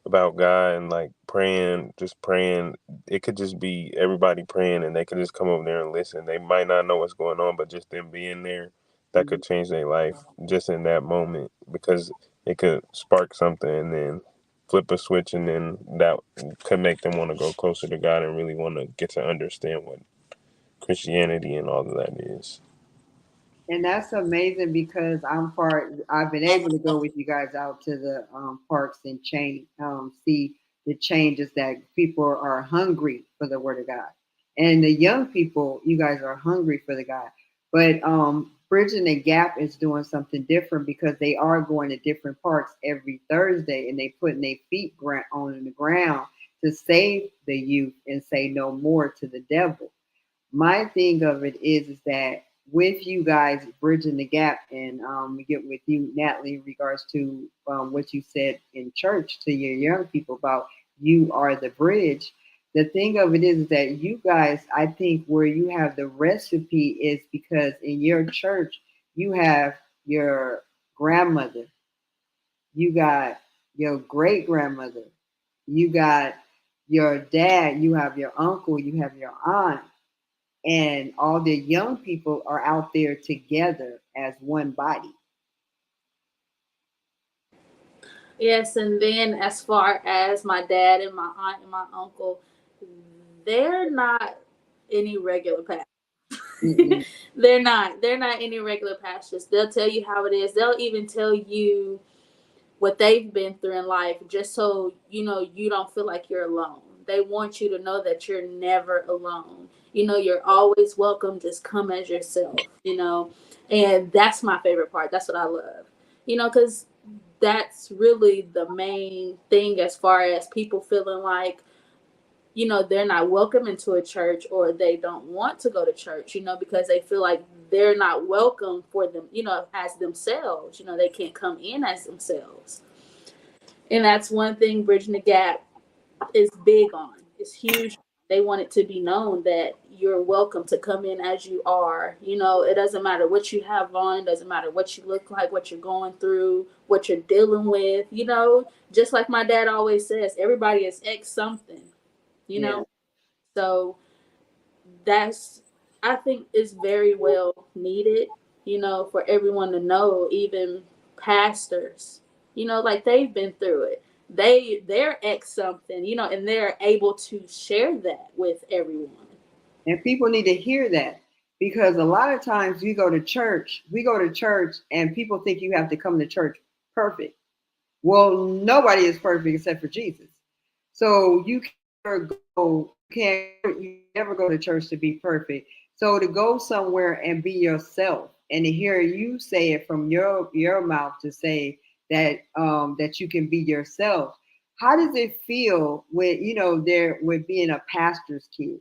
Speaker 3: about God and like praying, just praying. It could just be everybody praying and they could just come over there and listen. They might not know what's going on, but just them being there, that could change their life just in that moment, because it could spark something and then flip a switch, and then that could make them want to go closer to God and really want to get to understand what Christianity and all of that is.
Speaker 2: And that's amazing, because I've been able to go with you guys out to the parks and see the changes, that people are hungry for the word of God. And the young people, you guys are hungry for the God. But Bridging the Gap is doing something different, because they are going to different parks every Thursday, and they putting their feet on the ground to save the youth and say no more to the devil. My thing of it is that with you guys bridging the gap, and we get with you, Natalie, in regards to what you said in church to your young people about you are the bridge. The thing of it is that you guys, I think where you have the recipe is because in your church, you have your grandmother, you got your great grandmother, you got your dad, you have your uncle, you have your aunt, and all the young people are out there together as one body.
Speaker 4: Yes, and then as far as my dad and my aunt and my uncle, they're not any regular pastors. They're not. They're not any regular pastors. They'll tell you how it is. They'll even tell you what they've been through in life, just so you don't feel like you're alone. They want you to know that you're never alone. You're always welcome. Just come as yourself. And that's my favorite part. That's what I love. Because that's really the main thing as far as people feeling like they're not welcome into a church, or they don't want to go to church, because they feel like they're not welcome for them, as themselves. They can't come in as themselves. And that's one thing Bridging the Gap is big on. It's huge. They want it to be known that you're welcome to come in as you are. It doesn't matter what you have on, it doesn't matter what you look like, what you're going through, what you're dealing with. Just like my dad always says, everybody is X something.
Speaker 2: Yeah.
Speaker 4: So that's, I think, is very well needed, for everyone to know, even pastors, like they've been through it. They're X something, and they're able to share that with everyone.
Speaker 2: And people need to hear that, because a lot of times we go to church and people think you have to come to church perfect. Well, nobody is perfect except for Jesus. So you never go to church to be perfect. So to go somewhere and be yourself, and to hear you say it from your mouth, to say that that you can be yourself. How does it feel when there with being a pastor's kid?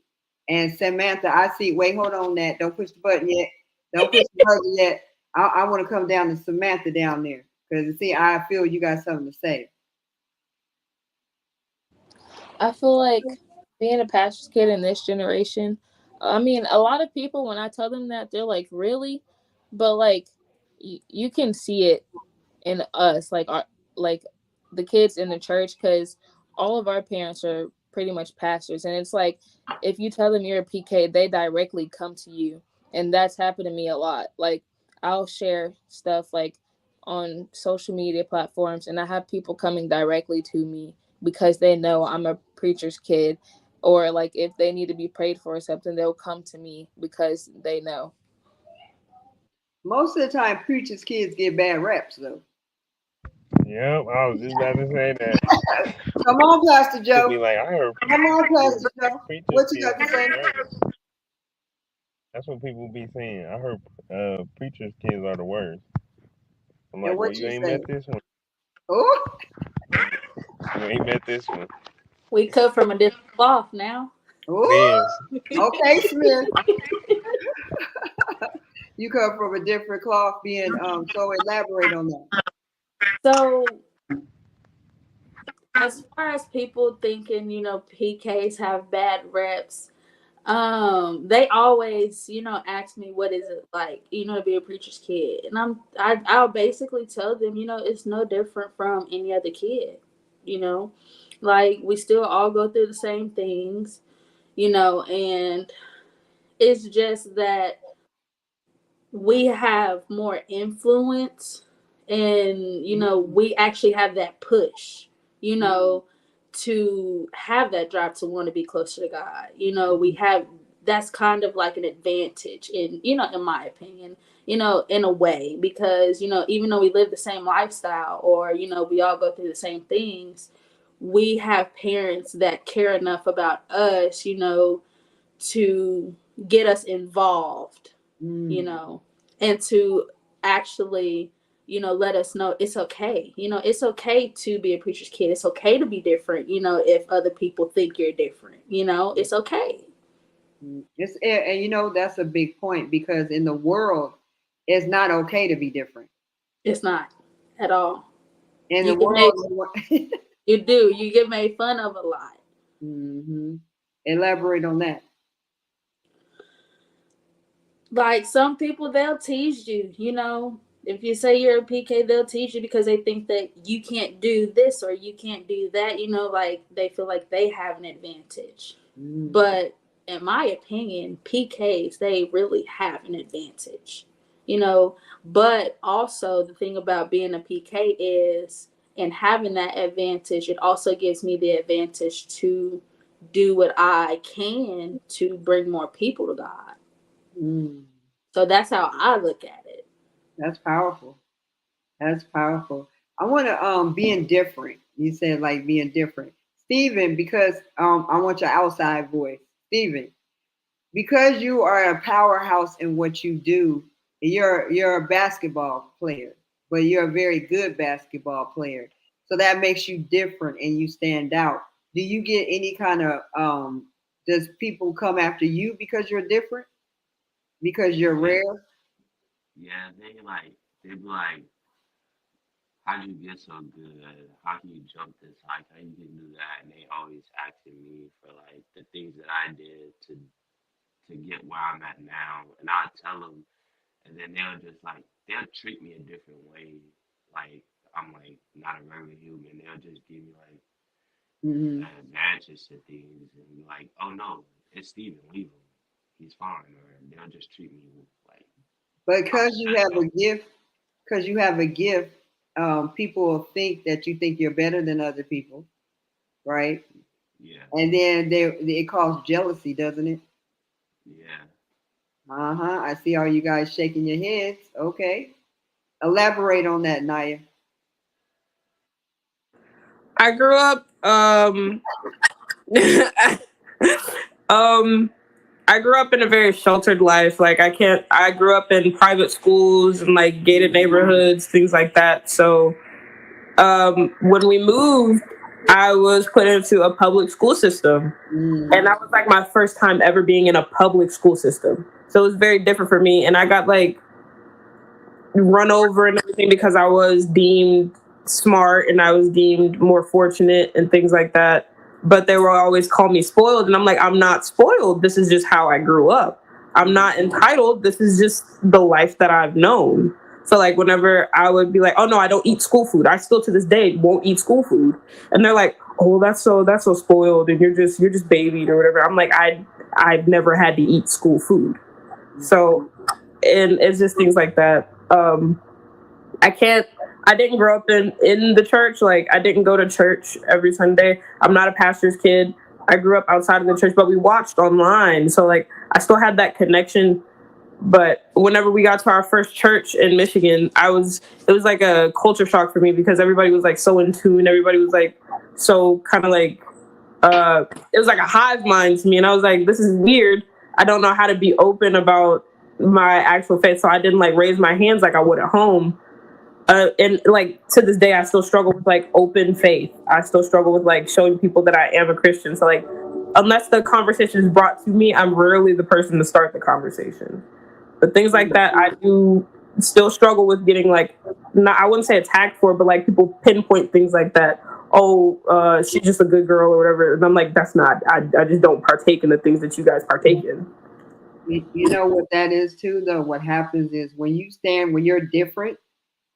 Speaker 2: And Samantha, I see. Wait, hold on, that. Don't push the button yet. Don't push the button yet. I want to come down to Samantha down there, because see, I feel you got something to say.
Speaker 7: I feel like being a pastor's kid in this generation, I mean, a lot of people, when I tell them that, they're like, really? But like, you can see it in us, like the kids in the church, because all of our parents are pretty much pastors, and it's like, if you tell them you're a PK, they directly come to you, and that's happened to me a lot. Like, I'll share stuff like on social media platforms, and I have people coming directly to me because they know I'm a preacher's kid, or like if they need to be prayed for or something, they'll come to me because they know.
Speaker 2: Most of the time, preachers' kids get bad reps, though.
Speaker 3: Yep, I was just about to say that.
Speaker 2: Come on, Pastor
Speaker 3: People
Speaker 2: Joe.
Speaker 3: be like, I heard
Speaker 2: Come on, Pastor Joe.
Speaker 3: preachers
Speaker 2: What you got to
Speaker 3: kids
Speaker 2: say?
Speaker 3: are the worst. That's what people be saying. I heard preachers kids are the worst. I'm
Speaker 2: And
Speaker 3: like, well,
Speaker 2: what
Speaker 3: you
Speaker 2: you
Speaker 3: ain't
Speaker 2: say?
Speaker 3: met this one.
Speaker 2: Oh,
Speaker 3: You ain't met this one.
Speaker 4: We cut from a different cloth now.
Speaker 2: oh.
Speaker 3: Yes.
Speaker 2: Okay, Smith. You come from a different cloth, being so elaborate on that.
Speaker 4: So as far as people thinking, PKs have bad reps, they always, ask me what is it like, to be a preacher's kid. And I'll basically tell them, it's no different from any other kid, you know. Like, we still all go through the same things, and it's just that we have more influence, and we actually have that push, to have that drive to want to be closer to God. We have, that's kind of like an advantage in my opinion, in a way, because even though we live the same lifestyle, or we all go through the same things, we have parents that care enough about us, to get us involved, and to actually, let us know it's okay. It's okay to be a preacher's kid. It's okay to be different, if other people think you're different, it's okay.
Speaker 2: And that's a big point, because in the world, it's not okay to be different.
Speaker 4: It's not at all.
Speaker 2: In the
Speaker 4: You get made,
Speaker 2: world,
Speaker 4: you get made fun of a lot.
Speaker 2: mm-hmm. Elaborate on that.
Speaker 4: Like, some people, they'll tease you, if you say you're a PK, they'll tease you because they think that you can't do this or you can't do that, like they feel like they have an advantage. But in my opinion, PKs, they really have an advantage, but also the thing about being a PK is, and having that advantage, it also gives me the advantage to do what I can to bring more people to God.
Speaker 2: Mm.
Speaker 4: So that's how I look at it.
Speaker 2: That's powerful. That's powerful. I want to being different. You said like being different, Stephen, because I want your outside voice, Stephen, because you are a powerhouse in what you do. You're a basketball player, but you're a very good basketball player. So that makes you different and you stand out. Do you get any kind of does people come after you because you're different? Because you're
Speaker 5: Yeah,
Speaker 2: rare?
Speaker 5: yeah. They be like, how do you get so good? How can you jump this high? How you can do that? And they always asking me for like the things that I did to get where I'm at now, and I tell them, and then they'll treat me a different way, like I'm like not a regular human. They'll just give me like
Speaker 2: Hmm.
Speaker 5: advances to things, and be like, oh no, it's Steven, leave him, he's fine, or they'll just treat me like I'm
Speaker 2: Because you have
Speaker 5: special.
Speaker 2: a gift, because you have a gift, people will think that you think you're better than other people, right?
Speaker 5: Yeah,
Speaker 2: And then it causes jealousy, doesn't it?
Speaker 5: yeah.
Speaker 2: Uh huh. I see all you guys shaking your heads. Okay, elaborate on that, Naya.
Speaker 8: I grew up um I grew up in a very sheltered life. Like I grew up in private schools and like gated neighborhoods, things like that. So when we moved, I was put into a public school system. And
Speaker 2: Mm.
Speaker 8: that was like my first time ever being in a public school system. So it was very different for me. And I got like run over and everything because I was deemed smart and I was deemed more fortunate and things like that. But they will always call me spoiled. And I'm like, I'm not spoiled. This is just how I grew up. I'm not entitled. This is just the life that I've known. So like whenever I would be like, oh no, I don't eat school food. I still to this day won't eat school food. And they're like, oh, that's so spoiled and you're just babied or whatever. I'm like, I've never had to eat school food. So and it's just things like that. I didn't grow up in the church. Like I didn't go to church every Sunday. I'm not a pastor's kid. I grew up outside of the church, but we watched online. So like I still had that connection. But whenever we got to our first church in Michigan, it was like a culture shock for me because everybody was like so in tune. Everybody was like so kind of like it was like a hive mind to me. And I was like, this is weird. I don't know how to be open about my actual faith. So I didn't like raise my hands like I would at home. And like to this day, I still struggle with like open faith. I still struggle with like showing people that I am a Christian. So like, unless the conversation is brought to me, I'm rarely the person to start the conversation. But things like that, I do still struggle with getting like, not, I wouldn't say attacked for, but like people pinpoint things like that. Oh, she's just a good girl or whatever. And I'm like, that's not. I just don't partake in the things that you guys partake in.
Speaker 2: You know what that is too, though. What happens is when you're different,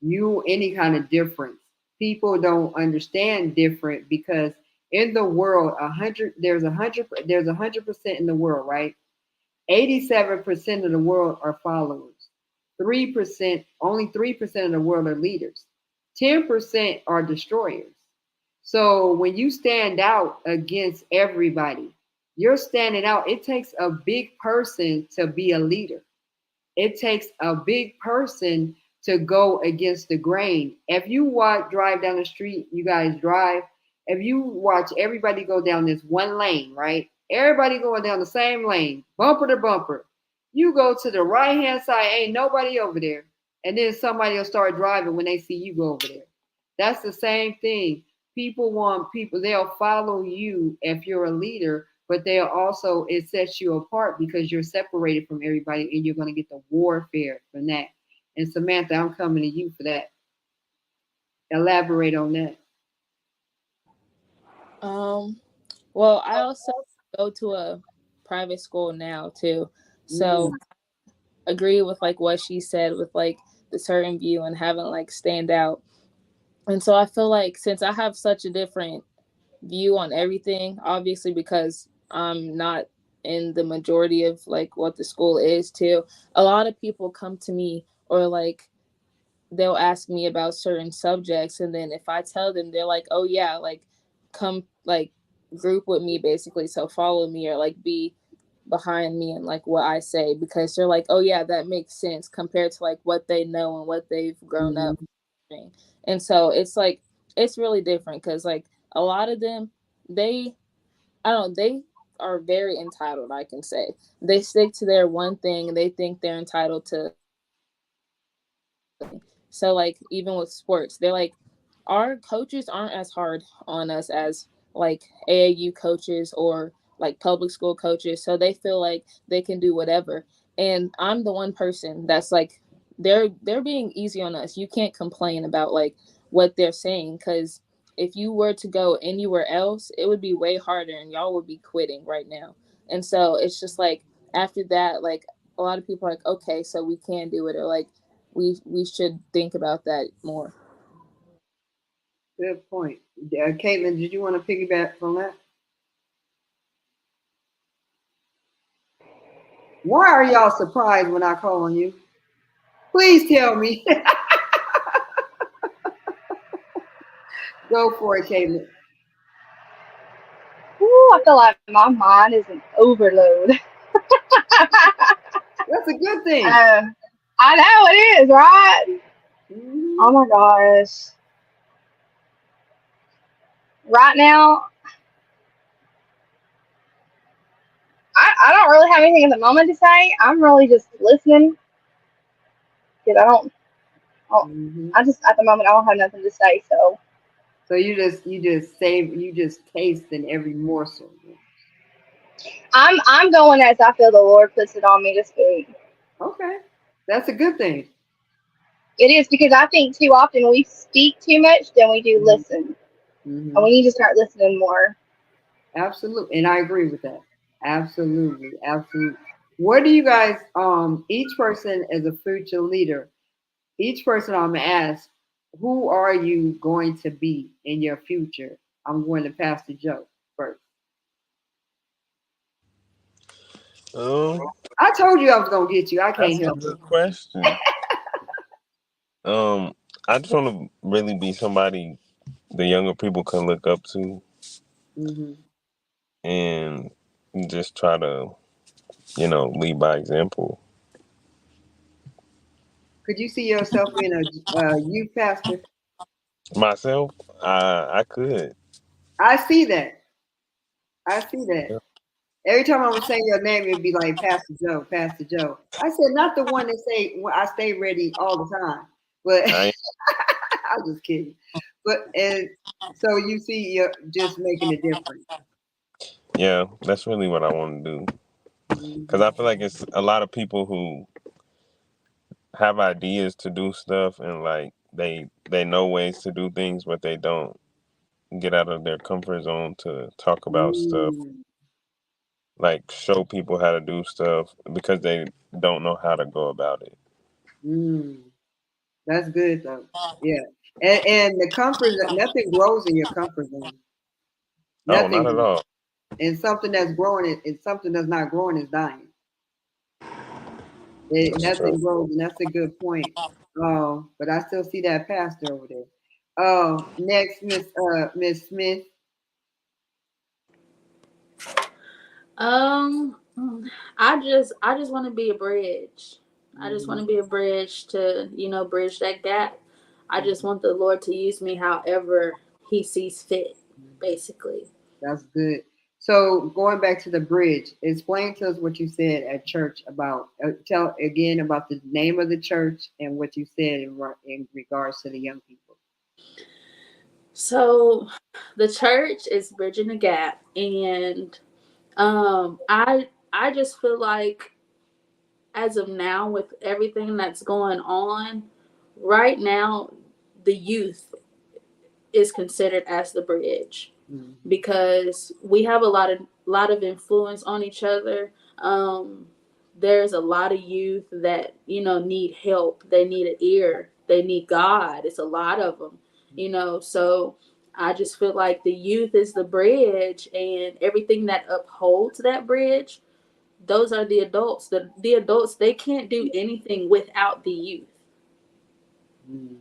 Speaker 2: you any kind of difference. People don't understand different because in the world, 100% in the world, right? 87% of the world are followers. 3%, only 3% of the world are leaders. 10% are destroyers. So when you stand out against everybody, you're standing out. It takes a big person to be a leader. It takes a big person to go against the grain. If you drive down the street, you guys drive. If you watch everybody go down this one lane, right? Everybody going down the same lane, bumper to bumper. You go to the right hand side, ain't nobody over there. And then somebody will start driving when they see you go over there. That's the same thing. People want people, they'll follow you if you're a leader, but they'll also, it sets you apart because you're separated from everybody and you're going to get the warfare from that. And Samantha, I'm coming to you for that. Elaborate on that.
Speaker 7: Um, well, I also go to a private school now too. So
Speaker 2: Mm,
Speaker 7: agree with like what she said with like the certain view and having like stand out. And so I feel like since I have such a different view on everything, obviously because I'm not in the majority of like what the school is too, a lot of people come to me or like they'll ask me about certain subjects, and then if I tell them, they're like, oh yeah, like come like group with me basically, so follow me or like be behind me and like what I say, because they're like, oh yeah, that makes sense compared to like what they know and what they've grown up doing. And so it's like it's really different because like a lot of them, they I don't know, they are very entitled, I can say. They stick to their one thing and they think they're entitled to. So like even with sports, they're like our coaches aren't as hard on us as like AAU coaches or like public school coaches. So they feel like they can do whatever. And I'm the one person that's like they're being easy on us. You can't complain about like what they're saying, cuz if you were to go anywhere else, it would be way harder and y'all would be quitting right now. And so it's just like after that, like a lot of people are like, okay, so we can do it, or like we should think about that more.
Speaker 2: Good point. Caitlin, did you want to piggyback from that? Why are y'all surprised when I call on you? Please tell me. Go for it, Caitlin.
Speaker 6: Ooh, I feel like my mind is an overload.
Speaker 2: That's a good thing.
Speaker 6: I know it is, right?
Speaker 2: Mm-hmm.
Speaker 6: Oh my gosh. Right now, I don't really have anything at the moment to say. I'm really just listening because I just at the moment I don't have nothing to say.
Speaker 2: So you just tasting every morsel.
Speaker 6: I'm going as I feel the Lord puts it on me to speak.
Speaker 2: Okay, that's a good thing.
Speaker 6: It is, because I think too often we speak too much than we do listen, and we need to start listening more.
Speaker 2: Absolutely, and I agree with that. Absolutely, absolutely. What do you guys? Each person as a future leader, each person I'm gonna ask, who are you going to be in your future? I'm going to Pastor Joe first. I told you I was gonna get you. I can't
Speaker 3: That's a
Speaker 2: help
Speaker 3: good
Speaker 2: it.
Speaker 3: question. I just want to really be somebody the younger people can look up to, and just try to, lead by example.
Speaker 2: Could you see yourself being a youth pastor?
Speaker 3: Myself, I could.
Speaker 2: I see that. I see that.
Speaker 3: Yeah.
Speaker 2: Every time I was saying your name, it'd be like Pastor Joe, Pastor Joe. I said not the one that say well, I stay ready all the time, but
Speaker 3: I
Speaker 2: I'm just kidding. But and so you see, you're just making a difference.
Speaker 3: Yeah, that's really what I want to do. Because I feel like it's a lot of people who have ideas to do stuff, and like they know ways to do things, but they don't get out of their comfort zone to talk about stuff,
Speaker 2: Mm,
Speaker 3: like show people how to do stuff because they don't know how to go about it.
Speaker 2: mm. That's good though. Yeah, and the comfort, nothing grows in your comfort zone.
Speaker 3: Oh, not at
Speaker 2: Nothing,
Speaker 3: all.
Speaker 2: and something that's growing, and something that's not growing is dying.
Speaker 3: That's true.
Speaker 2: Nothing grows, and that's a good point. But I still see that pastor over there. Next, Miss Smith.
Speaker 4: Um, I just want to be a bridge. I just want to be a bridge to, bridge that gap. I just want the Lord to use me however He sees fit, basically.
Speaker 2: That's good. So going back to the bridge, explain to us what you said at church about. Tell again about the name of the church and what you said in regards to the young people.
Speaker 4: So, the church is bridging the gap, and I just feel like as of now, with everything that's going on right now, the youth is considered as the bridge, because we have a lot of influence on each other. There's a lot of youth that need help. They need an ear. They need God. It's a lot of them. So I just feel like the youth is the bridge, and everything that upholds that bridge, those are the adults. The adults, they can't do anything without the youth.
Speaker 2: Mm,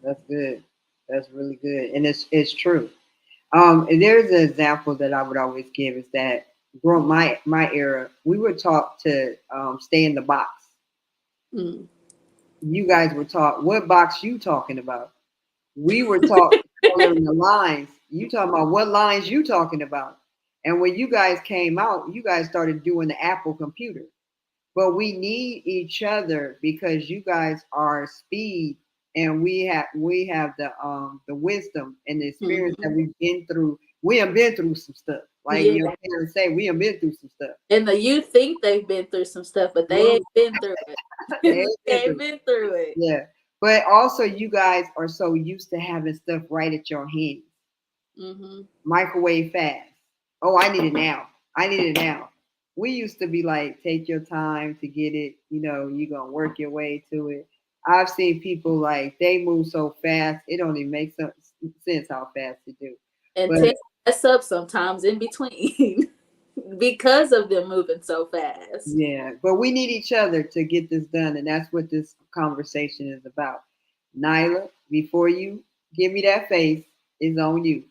Speaker 2: that's good. That's really good, and it's true. And there's an example that I would always give is that growing my era, we were taught to stay in the box.
Speaker 4: Mm.
Speaker 2: You guys were taught, what box you talking about? We were taught coloring the lines. You talking about what lines you talking about? And when you guys came out, you guys started doing the Apple computer. But we need each other because you guys are speed, and we have the wisdom and the experience that we've been through. We have been through some stuff. Like
Speaker 4: Yeah.
Speaker 2: your parents say, we have been through some stuff.
Speaker 4: And the youth think they've been through some stuff, but they ain't been through it.
Speaker 2: They
Speaker 4: They ain't been through it.
Speaker 2: Yeah. But also, you guys are so used to having stuff right at your hands.
Speaker 4: Mm-hmm.
Speaker 2: Microwave fast. Oh, I need it now. I need it now. We used to be like, take your time to get it. You know, you're going to work your way to it. I've seen people like, they move so fast, it don't even make sense how fast they do.
Speaker 4: And
Speaker 2: But,
Speaker 4: mess up sometimes in between because of them moving so fast.
Speaker 2: yeah, but we need each other to get this done. And that's what this conversation is about. Nyla, before you give me that face, it's on you.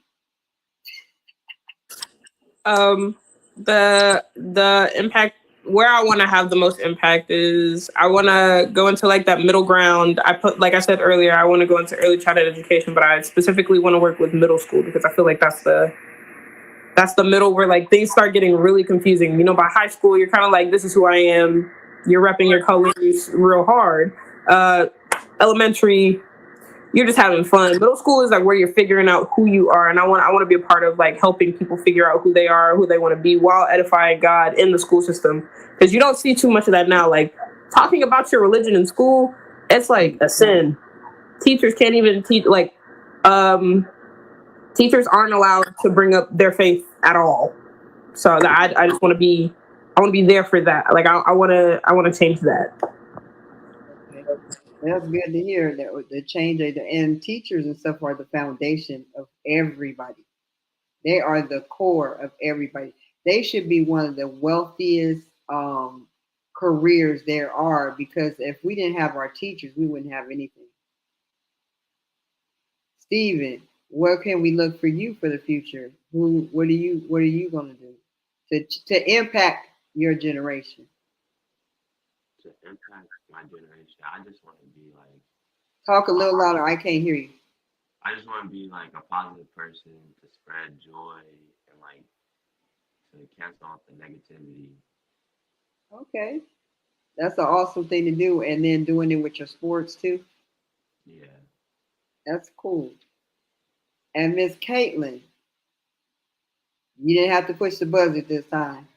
Speaker 8: The impact, where I want to have the most impact is I want to go into like that middle ground. Like I said earlier, I want to go into early childhood education, but I specifically want to work with middle school because I feel like that's the middle where like things start getting really confusing. You know, by high school, you're kind of like, this is who I am. You're repping your colors real hard. Elementary, you're just having fun. Middle school is like where you're figuring out who you are, and I want to be a part of like helping people figure out who they are, who they want to be, while edifying God in the school system. Because you don't see too much of that now. Like talking about your religion in school, it's like a sin. Teachers can't even teach. Like teachers aren't allowed to bring up their faith at all. So I just want to be. I want to be there for that. Like I want to change that.
Speaker 2: That's good to hear that the change and teachers and stuff are the foundation of everybody. They are the core of everybody. They should be one of the wealthiest careers there are, because if we didn't have our teachers, we wouldn't have anything. Steven, where can we look for you for the future? What are you going to do to impact your generation?
Speaker 5: To impact my generation, I just want to be like.
Speaker 2: Talk a little louder. I can't hear you.
Speaker 5: I just want to be like a positive person to spread joy and like to cancel out the negativity.
Speaker 2: Okay, that's an awesome thing to do, and then doing it with your sports too.
Speaker 5: Yeah,
Speaker 2: that's cool. And Miss Caitlin, you didn't have to push the buzzer this time.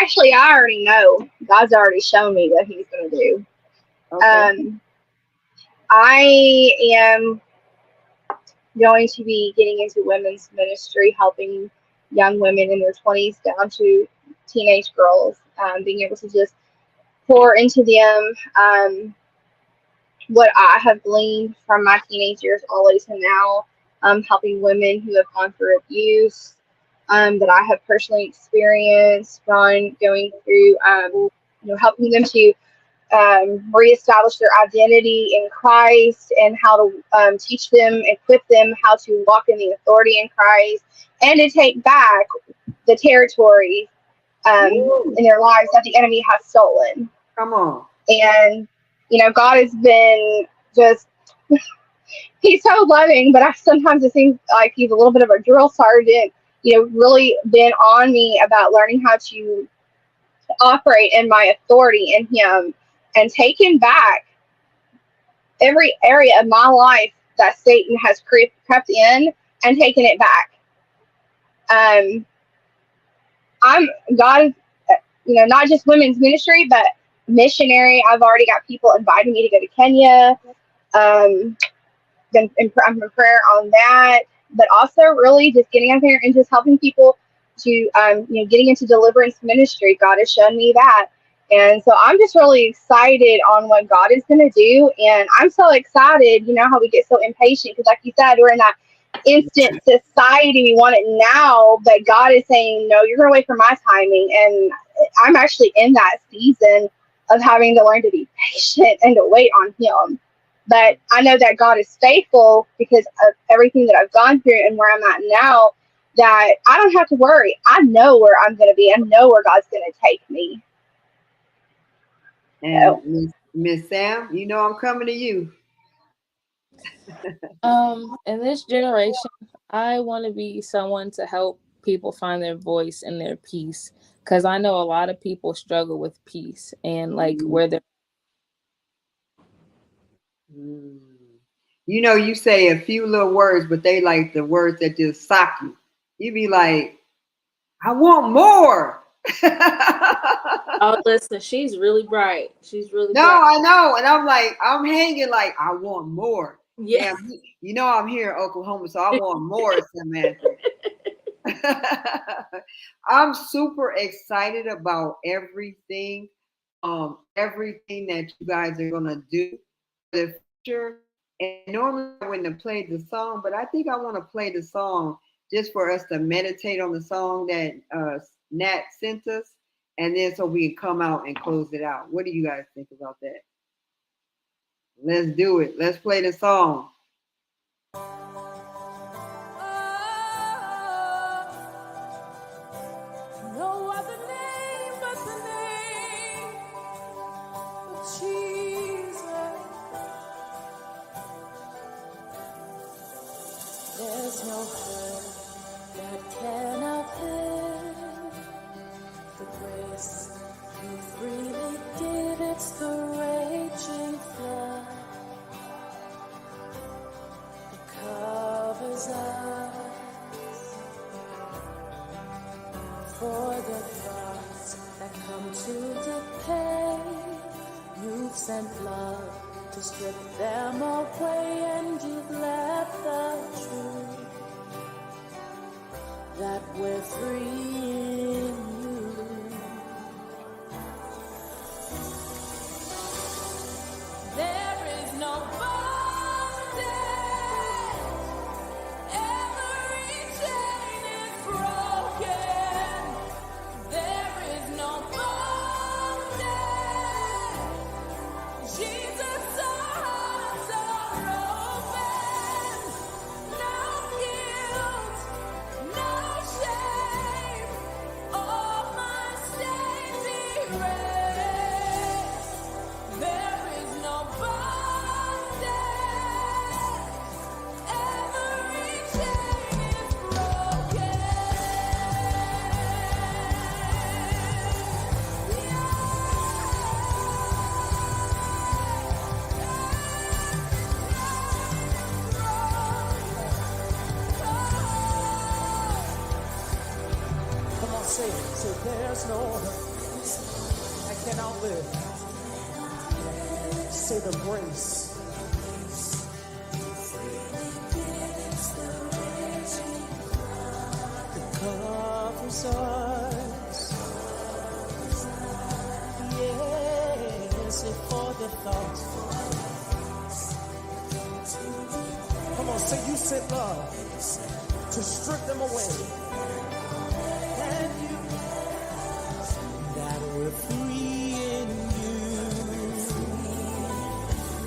Speaker 6: Actually, I already know. God's already shown me what He's going to do. Okay. I am going to be getting into women's ministry, helping young women in their 20s down to teenage girls, being able to just pour into them what I have gleaned from my teenage years all the way to now, helping women who have gone through abuse, that I have personally experienced, going through, helping them to reestablish their identity in Christ, and how to teach them, equip them how to walk in the authority in Christ, and to take back the territory in their lives that the enemy has stolen.
Speaker 2: Come on.
Speaker 6: And, God has been just, He's so loving, but sometimes it seems like He's a little bit of a drill sergeant, really been on me about learning how to operate in my authority in Him, and taking back every area of my life that Satan has crept in, and taking it back. God is, not just women's ministry, but missionary. I've already got people inviting me to go to Kenya. I'm in prayer on that, but also really just getting out there and just helping people to, getting into deliverance ministry. God has shown me that. And so I'm just really excited on what God is going to do. And I'm so excited, how we get so impatient, because like you said, we're in that instant society. We want it now, but God is saying, no, you're going to wait for my timing. And I'm actually in that season of having to learn to be patient and to wait on Him. But I know that God is faithful because of everything that I've gone through and where I'm at now, that I don't have to worry. I know where I'm going to be. I know where God's going to take me.
Speaker 2: And Miss Sam, you know I'm coming to you.
Speaker 7: In this generation, I want to be someone to help people find their voice and their peace, because I know a lot of people struggle with peace and like where they're.
Speaker 2: You know, you say a few little words, but they like the words that just sock you. You be like, I want more.
Speaker 4: Oh, listen, she's really bright. She's really
Speaker 2: no,
Speaker 4: bright.
Speaker 2: I know. And I'm like, I'm hanging like, I want more.
Speaker 4: Yeah.
Speaker 2: Damn, you know, I'm here in Oklahoma, so I want more, Samantha. I'm super excited about everything that you guys are gonna do for the future. And normally I wouldn't have played the song, but I think I want to play the song just for us to meditate on the song that Nat sent us, and then so we can come out and close it out. What do you guys think about that? Let's do it. Let's play the song.
Speaker 1: No other name but the name of Jesus. There's no hurt that can outlive the grace you freely give. It's the raging flood that covers us. For the thoughts that come to decay, you've sent love to strip them away, and you've left the truth that we're free in you. There is no bondage, every chain is broken. There is no bondage, Jesus' arms are open. No guilt, no shame, all my sins erased. There is no bondage, every chain is broken. Come on, say it. Say there's no other I can outlive. Say the grace. That covers us. Yes, it for the thoughts. Come on, say you sent love to strip them away. And you, that we're free in you.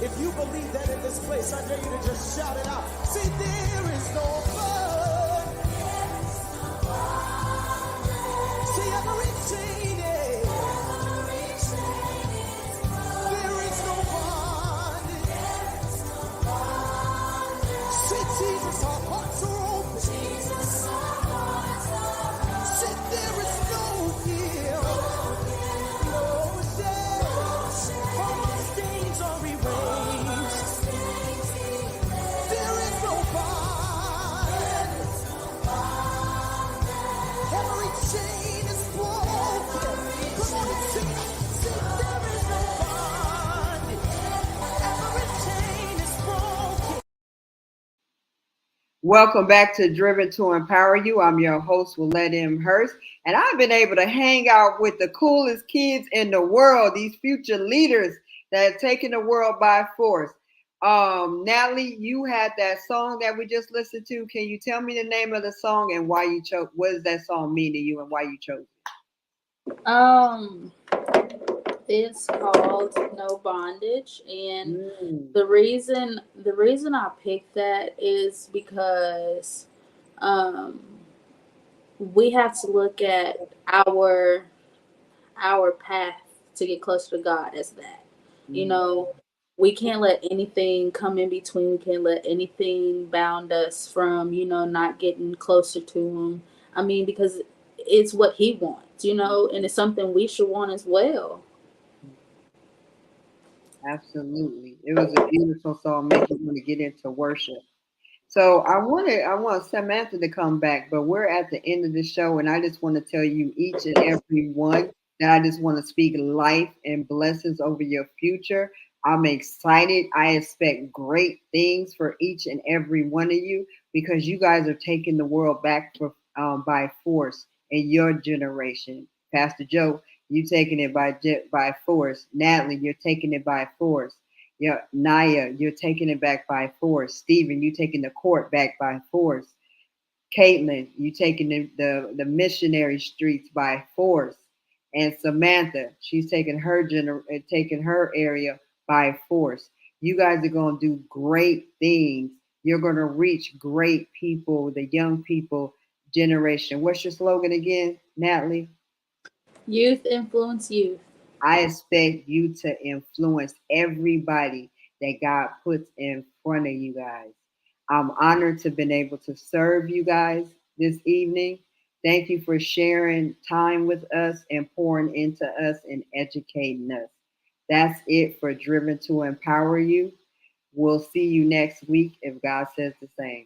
Speaker 1: If you believe that in this place, I dare you to just shout it out. See, there is no blood. See, every chain is. There is no bondage. See, Jesus, our hearts are open. See, there is no guilt, no shame. All my stains are erased. There is no bondage. Every chain is broken. Come on and sing it. See, there is no bondage. Every chain is broken.
Speaker 2: Welcome back to Driven to Empower You. I'm your host, Willett M Hurst, and I've been able to hang out with the coolest kids in the world, these future leaders that are taking the world by force. Natalie, you had that song that we just listened to. Can you tell me the name of the song and why you chose? What does that song mean to you and why you chose
Speaker 4: It's called No Bondage, and the reason I picked that is because we have to look at our path to get closer to God as that. You know, we can't let anything come in between. We can't let anything bound us from, not getting closer to Him. I mean, because it's what He wants, and it's something we should want as well.
Speaker 2: Absolutely. It was a beautiful song, making you want to get into worship. So I want Samantha to come back, but we're at the end of the show, and I just want to tell you each and every one that I just want to speak life and blessings over your future. I'm excited. I expect great things for each and every one of you because you guys are taking the world back by force in your generation. Pastor Joe, you taking it by force. Natalie, you're taking it by force. Yeah, Naya, you're taking it back by force. Stephen, you taking the court back by force. Caitlin, you taking the missionary streets by force. And Samantha, she's taking taking her area by force. You guys are gonna do great things. You're gonna reach great people, the young people generation. What's your slogan again, Natalie?
Speaker 4: Youth influence youth.
Speaker 2: I expect you to influence everybody that God puts in front of you guys. I'm honored to have been able to serve you guys this evening. Thank you for sharing time with us and pouring into us and educating us. That's it for Driven to Empower You. We'll see you next week if God says the same.